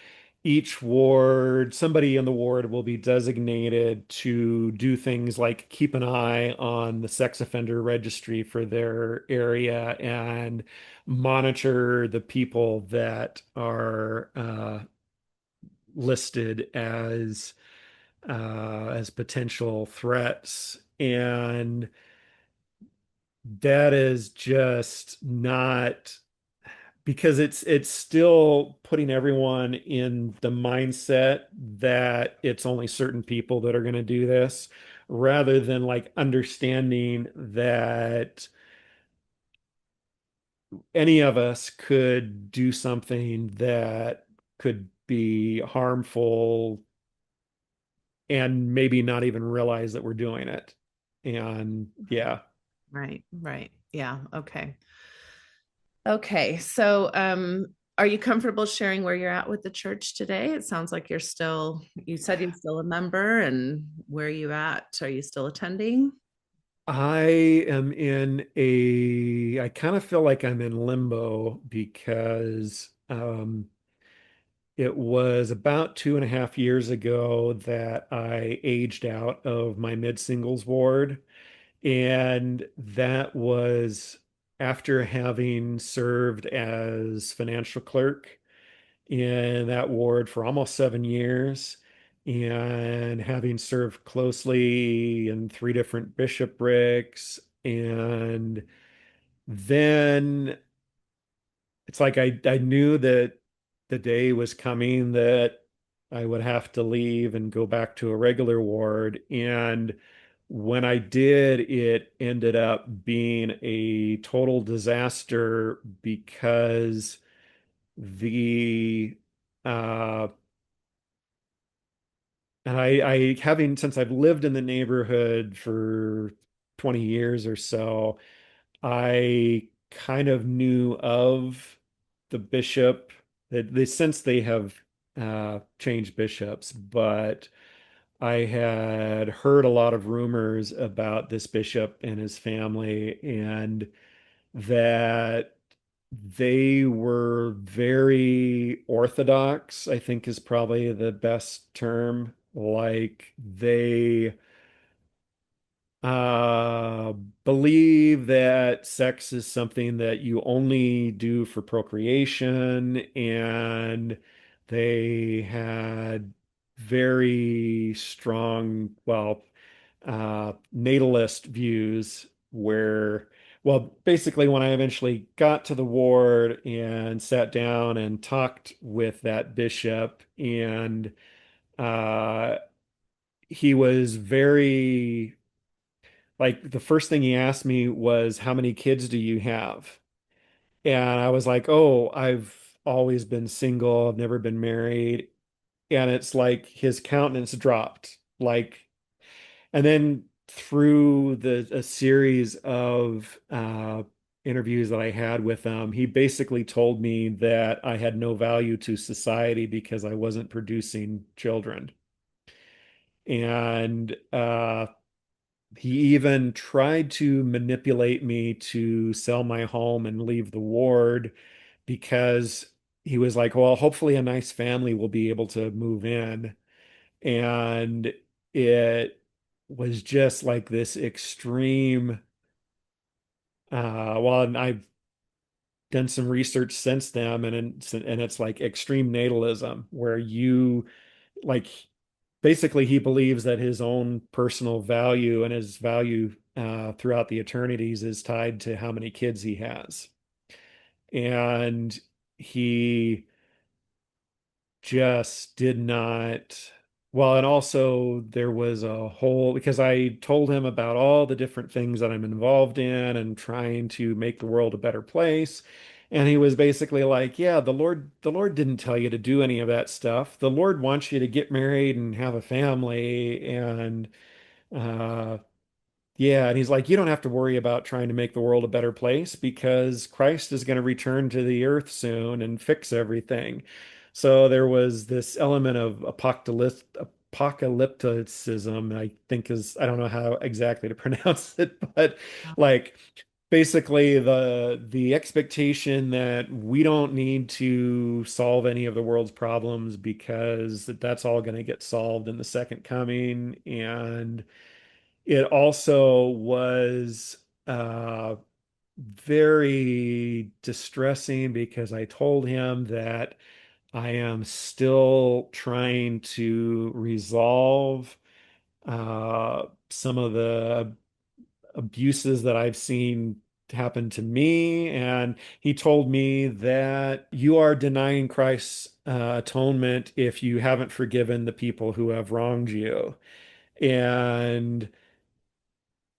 each ward, somebody in the ward will be designated to do things like keep an eye on the sex offender registry for their area and monitor the people that are listed as potential threats. And that is just not, because it's still putting everyone in the mindset that it's only certain people that are going to do this, rather than like understanding that any of us could do something that could be harmful and maybe not even realize that we're doing it. And yeah. Right, right. Yeah, okay. Okay. So are you comfortable sharing where you're at with the church today? It sounds like you said you're still a member, and where are you at? Are you still attending? I kind of feel like I'm in limbo because it was about 2.5 years ago that I aged out of my mid-singles ward. And that was after having served as financial clerk in that ward for almost 7 years and having served closely in three different bishoprics. And then it's like I knew that the day was coming that I would have to leave and go back to a regular ward. And when I did, it ended up being a total disaster because the uh and I having since I've lived in the neighborhood for 20 years or so, I kind of knew of the bishop that they since they have changed bishops, but I had heard a lot of rumors about this bishop and his family, and that they were very orthodox, I think is probably the best term. Like they uh, believe that sex is something that you only do for procreation, and they had very strong, well, natalist views where, well, basically, when I eventually got to the ward and sat down and talked with that bishop, and uh, he was very like the first thing he asked me was, "How many kids do you have?" And I was like, "Oh, I've always been single. I've never been married." And it's like his countenance dropped. Like, and then through a series of interviews that I had with him, he basically told me that I had no value to society because I wasn't producing children. And he even tried to manipulate me to sell my home and leave the ward because he was like, well, hopefully a nice family will be able to move in. And it was just like this extreme, well, and I done some research since then, and it's like extreme natalism, where you like basically he believes that his own personal value and his value throughout the eternities is tied to how many kids he has. And he just did not. Well, and also there was a whole, because I told him about all the different things that I'm involved in and trying to make the world a better place. And he was basically like, yeah, the Lord didn't tell you to do any of that stuff. The Lord wants you to get married and have a family. And uh, yeah, and he's like, you don't have to worry about trying to make the world a better place because Christ is going to return to the earth soon and fix everything. So there was this element of apocalypticism, I think I don't know how exactly to pronounce it, but like basically the expectation that we don't need to solve any of the world's problems because that's all going to get solved in the second coming. And it also was very distressing because I told him that I am still trying to resolve some of the abuses that I've seen happen to me. And he told me that you are denying Christ's atonement if you haven't forgiven the people who have wronged you. And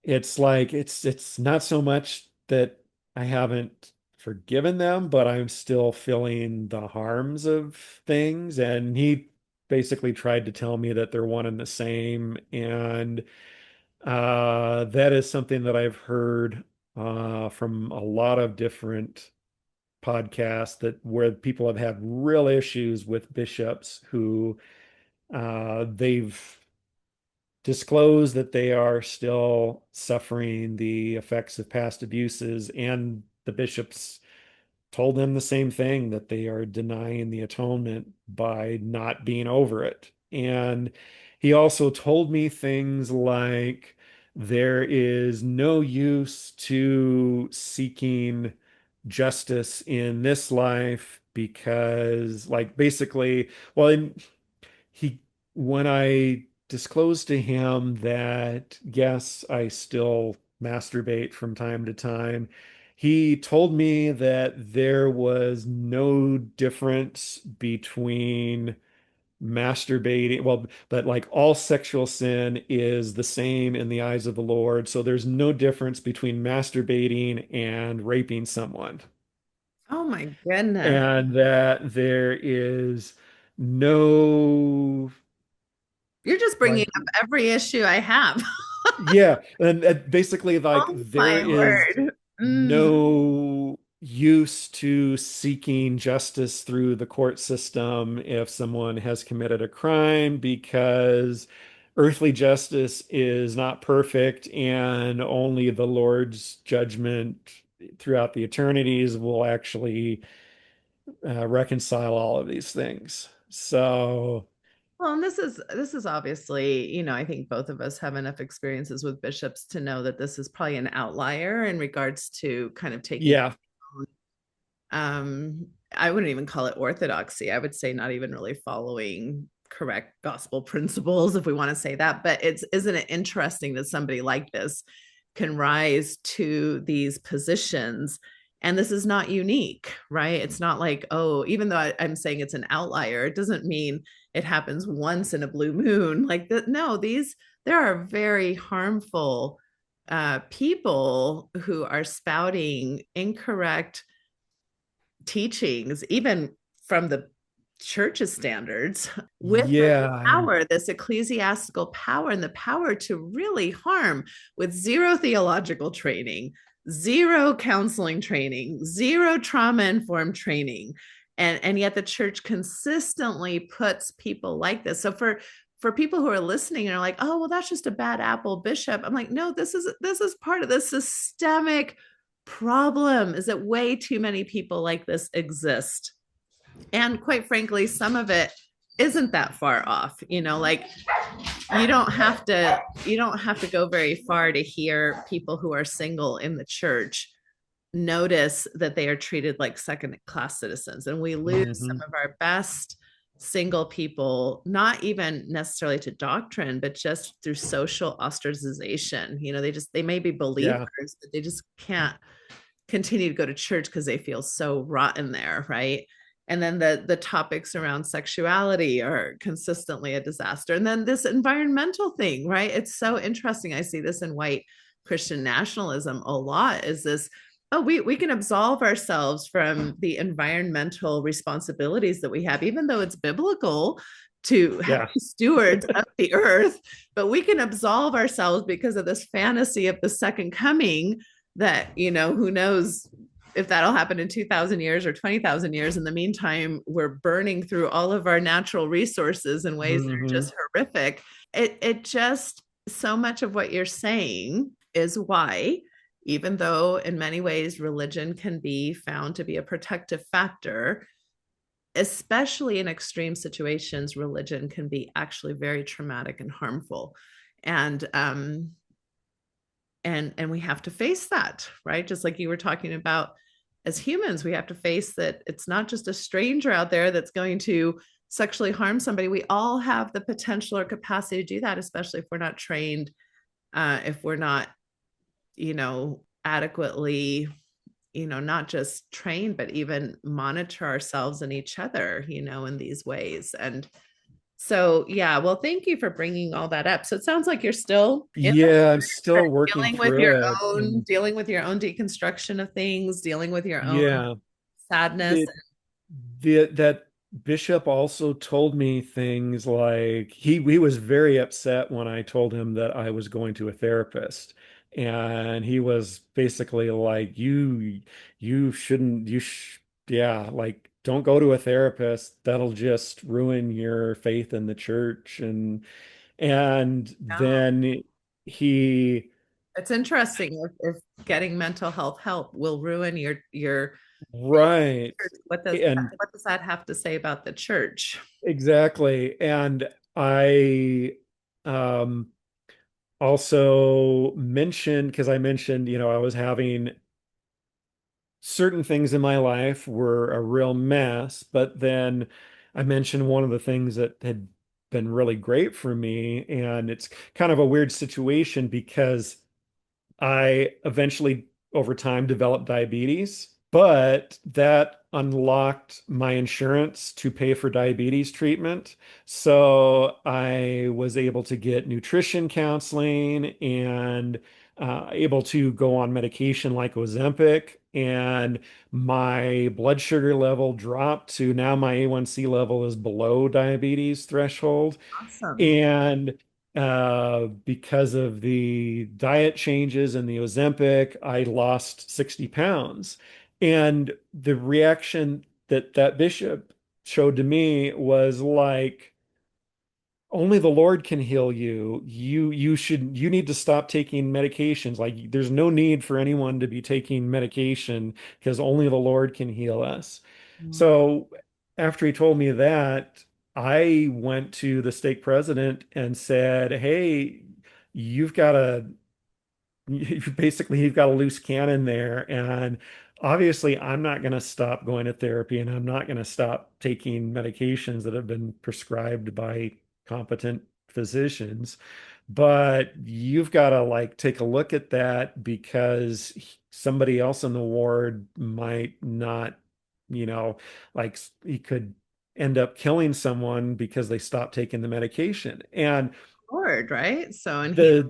it's like it's not so much that I haven't forgiven them, but I'm still feeling the harms of things. And he basically tried to tell me that they're one and the same. And that is something that I've heard from a lot of different podcasts that where people have had real issues with bishops who they've disclose that they are still suffering the effects of past abuses, and the bishops told them the same thing, that they are denying the atonement by not being over it. And he also told me things like there is no use to seeking justice in this life because, like, basically, well, he when I disclosed to him that yes, I still masturbate from time to time, he told me that there was no difference between masturbating, well, that like all sexual sin is the same in the eyes of the Lord. So there's no difference between masturbating and raping someone, Oh my goodness. and that there is no You're just bringing like up every issue I have. yeah, and basically like Oh there my is word. Mm. no use to seeking justice through the court system if someone has committed a crime because earthly justice is not perfect, and only the Lord's judgment throughout the eternities will actually reconcile all of these things. So Well, and this is obviously, I think both of us have enough experiences with bishops to know that this is probably an outlier in regards to kind of taking yeah, I wouldn't even call it orthodoxy. I would say not even really following correct gospel principles, if we want to say that. But isn't it interesting that somebody like this can rise to these positions? And this is not unique, right? It's not like, oh, even though I'm saying it's an outlier, it doesn't mean it happens once in a blue moon. Like that. No, there are very harmful people who are spouting incorrect teachings, even from the church's standards, with this yeah, power, this ecclesiastical power, and the power to really harm with zero theological training, zero counseling training, zero trauma informed training. And yet the church consistently puts people like this. So for people who are listening and are like, oh, well, that's just a bad apple bishop. I'm like, no, this is part of the systemic problem, is that way too many people like this exist. And quite frankly, some of it isn't that far off. Like you don't have to go very far to hear people who are single in the church notice that they are treated like second class citizens, and we lose some of our best single people, not even necessarily to doctrine, but just through social ostracization. They may be believers, Yeah. but they just can't continue to go to church because they feel so rotten there, right? And then the topics around sexuality are consistently a disaster. And then this environmental thing, right? It's so interesting. I see this in white Christian nationalism a lot, is this, oh, we can absolve ourselves from the environmental responsibilities that we have, even though it's biblical to have stewards of the earth, but we can absolve ourselves because of this fantasy of the second coming that, who knows if that'll happen in 2,000 years or 20,000 years. In the meantime, we're burning through all of our natural resources in ways that are just horrific. It just, so much of what you're saying is why, even though in many ways religion can be found to be a protective factor, especially in extreme situations, religion can be actually very traumatic and harmful. And we have to face that, right? Just like you were talking about, as humans, we have to face that it's not just a stranger out there that's going to sexually harm somebody. We all have the potential or capacity to do that, especially if we're not trained, if we're not, adequately, not just trained, but even monitor ourselves and each other, in these ways. And so, yeah, well, thank you for bringing all that up. So it sounds like you're still I'm still working through it. dealing with your own deconstruction of things, dealing with your own Yeah. sadness. That bishop also told me things like he was very upset when I told him that I was going to a therapist. And he was basically like, you shouldn't, yeah, like don't go to a therapist. That'll just ruin your faith in the church. And Yeah. then he, It's interesting if getting mental health help will ruin your right. what And does that have to say about the church? exactly. And I um also mentioned, because I mentioned, I was having certain things in my life were a real mess, but then I mentioned one of the things that had been really great for me, and it's kind of a weird situation because I eventually, over time, developed diabetes, but that unlocked my insurance to pay for diabetes treatment. So I was able to get nutrition counseling and able to go on medication like Ozempic. And my blood sugar level dropped to now my A1C level is below diabetes threshold. Awesome. And because of the diet changes and the Ozempic, I lost 60 pounds. And the reaction that that bishop showed to me was like, only the Lord can heal you. You need to stop taking medications. Like there's no need for anyone to be taking medication because only the Lord can heal us. So after he told me that, I went to the stake president and said, "Hey, you've got a you've got a loose cannon there, and obviously I'm not going to stop going to therapy, and I'm not going to stop taking medications that have been prescribed by competent physicians, but you've got to like take a look at that because somebody else in the ward might not, like he could end up killing someone because they stopped taking the medication." And Lord, right? So, and he,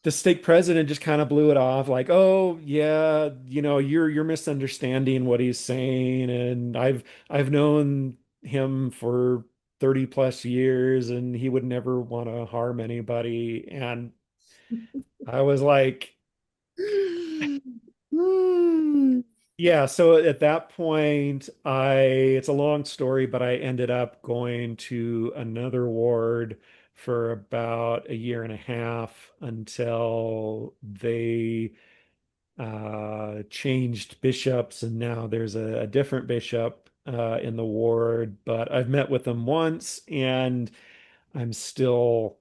the stake president just kind of blew it off like, "Oh yeah, you're misunderstanding what he's saying, and I've known him for 30 plus years and he would never want to harm anybody." And I was like, yeah, so at that point, it's a long story, but I ended up going to another ward for about a year and a half until they changed bishops, and now there's a different bishop in the ward. But I've met with them once, and I'm still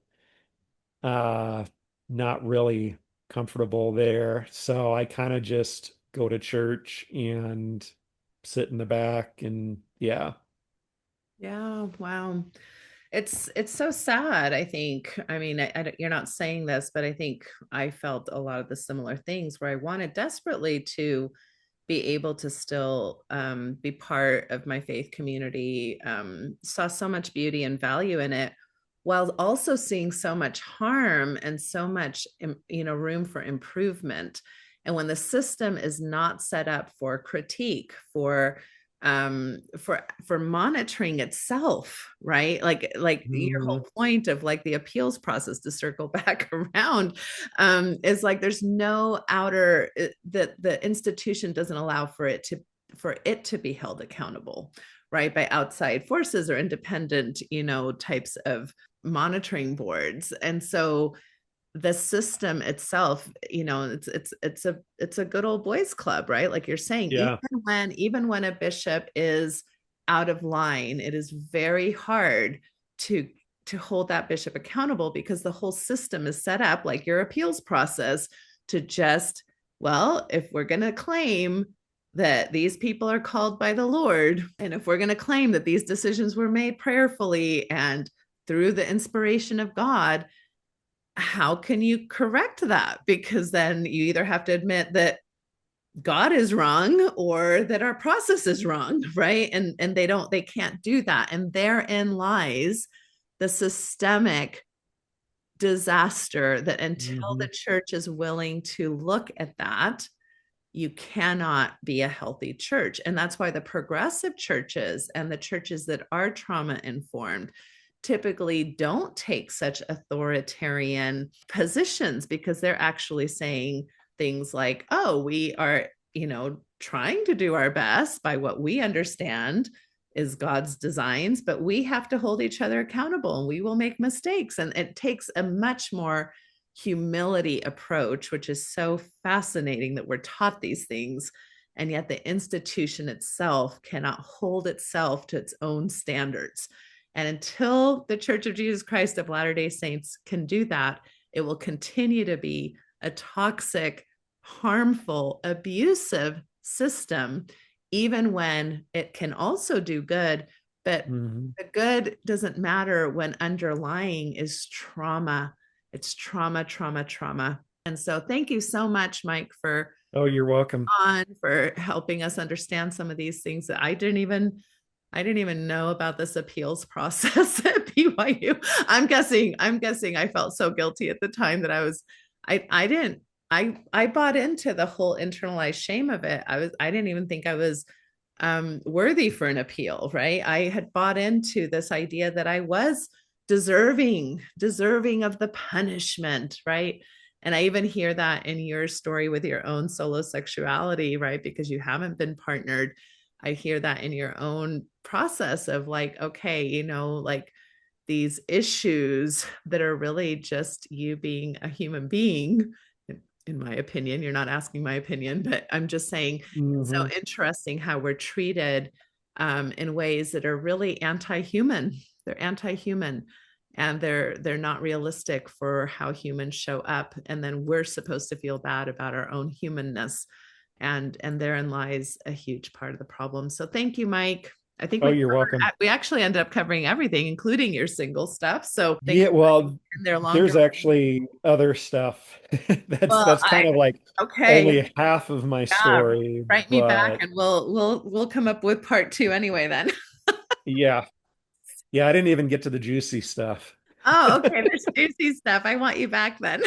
uh, not really comfortable there. So I kind of just go to church and sit in the back. And yeah. Yeah. Wow. It's so sad, I think. I mean, you're not saying this, but I think I felt a lot of the similar things where I wanted desperately to be able to still be part of my faith community, saw so much beauty and value in it, while also seeing so much harm and so much, room for improvement. And when the system is not set up for critique, for monitoring itself, right? Like your whole point of like the appeals process, to circle back around, is like there's no outer, the institution doesn't allow for it to be held accountable, right, by outside forces or independent types of monitoring boards. And so the system itself, it's a good old boys club, right? Like you're saying, Yeah. even when a bishop is out of line, it is very hard to hold that bishop accountable, because the whole system is set up, like your appeals process, to just, well, if we're going to claim that these people are called by the Lord, and if we're going to claim that these decisions were made prayerfully and through the inspiration of God, how can you correct that? Because then you either have to admit that God is wrong or that our process is wrong, right? And they can't do that. And therein lies the systemic disaster, that until the church is willing to look at that, you cannot be a healthy church. And that's why the progressive churches and the churches that are trauma informed typically don't take such authoritarian positions, because they're actually saying things like, oh, we are, trying to do our best by what we understand is God's designs, but we have to hold each other accountable and we will make mistakes. And it takes a much more humility approach, which is so fascinating that we're taught these things. And yet the institution itself cannot hold itself to its own standards. And until the Church of Jesus Christ of Latter-day Saints can do that, it will continue to be a toxic, harmful, abusive system, even when it can also do good. But the good doesn't matter when underlying is trauma. It's trauma, trauma, trauma. And so thank you so much, Mike, for you're welcome. For helping us understand some of these things that I didn't even know about, this appeals process at BYU. I'm guessing I felt so guilty at the time that I bought into the whole internalized shame of it. I didn't even think I was worthy for an appeal, right? I had bought into this idea that I was deserving of the punishment, right? And I even hear that in your story with your own solo sexuality, right? Because you haven't been partnered. I hear that in your own process of like, okay, like these issues that are really just you being a human being. In my opinion, you're not asking my opinion, but I'm just saying it's so interesting how we're treated in ways that are really anti-human. They're anti-human, and they're not realistic for how humans show up. And then we're supposed to feel bad about our own humanness. And therein lies a huge part of the problem. So thank you, Mike. I think you're welcome. We actually ended up covering everything, including your single stuff. So there's actually other stuff that's kind of like only half of my story. Write me back, and we'll come up with part 2 anyway. Then. Yeah. I didn't even get to the juicy stuff. Oh, okay. There's juicy stuff. I want you back then.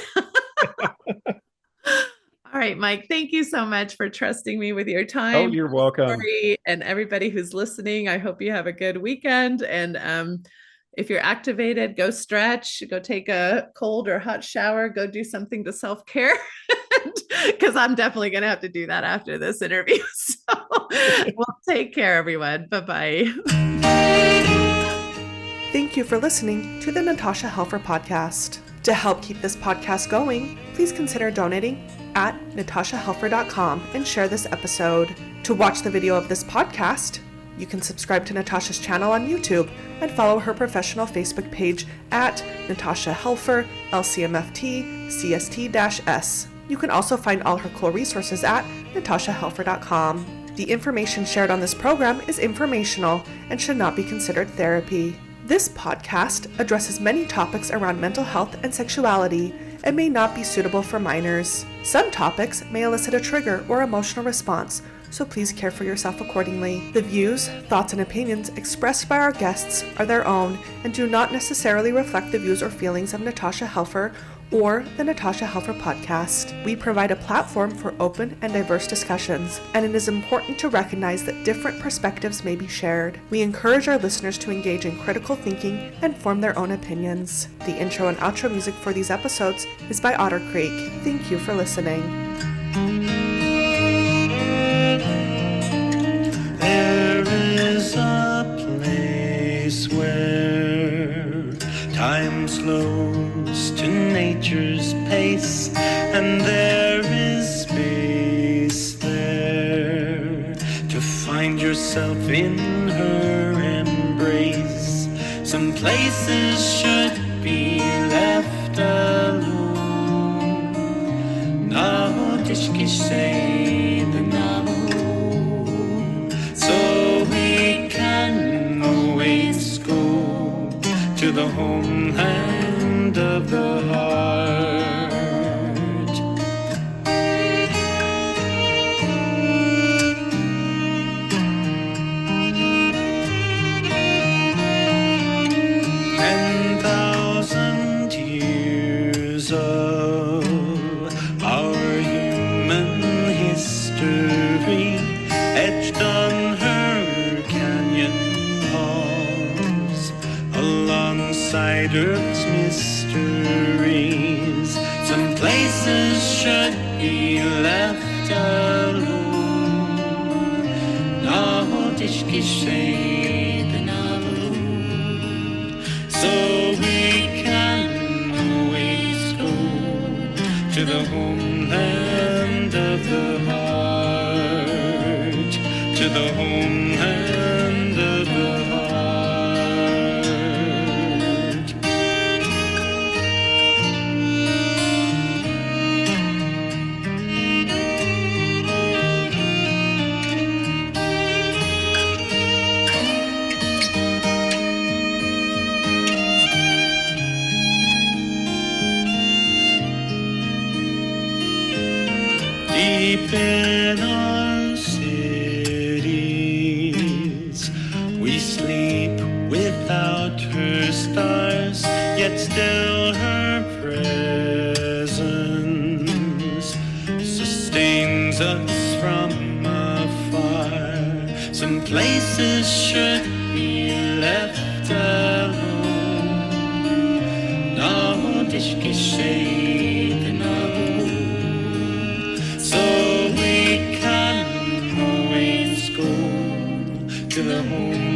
All right, Mike, thank you so much for trusting me with your time. Oh, you're welcome. And everybody who's listening, I hope you have a good weekend. And if you're activated, go stretch, go take a cold or hot shower, go do something to self-care, because I'm definitely going to have to do that after this interview. So well, take care, everyone. Bye-bye. Thank you for listening to the Natasha Helfer Podcast. To help keep this podcast going, please consider donating at natashahelfer.com and share this episode. To watch the video of this podcast, you can subscribe to Natasha's channel on YouTube and follow her professional Facebook page at Natasha Helfer, LCMFT, CST-S. You can also find all her cool resources at natashahelfer.com. The information shared on this program is informational and should not be considered therapy. This podcast addresses many topics around mental health and sexuality and may not be suitable for minors. Some topics may elicit a trigger or emotional response, so please care for yourself accordingly. The views, thoughts, and opinions expressed by our guests are their own and do not necessarily reflect the views or feelings of Natasha Helfer or the Natasha Helfer Podcast. We provide a platform for open and diverse discussions, and it is important to recognize that different perspectives may be shared. We encourage our listeners to engage in critical thinking and form their own opinions. The intro and outro music for these episodes is by Otter Creek. Thank you for listening. There is a place where time slows to nature's pace, and there is space there to find yourself in her embrace. Some places should be left alone. Now tishki say the so we can always go to the homeland of the heart. 10,000 years of our human history etched on her canyon halls, alongside Earth's mysteries. Some places should be left alone. Nahotishki so we can always go to the homeland of the heart. To the homeland of the heart. Deep in our cities, we sleep without her stars, yet still her presence sustains us from afar. Some places should be left alone. Now tishki so we can always go to the home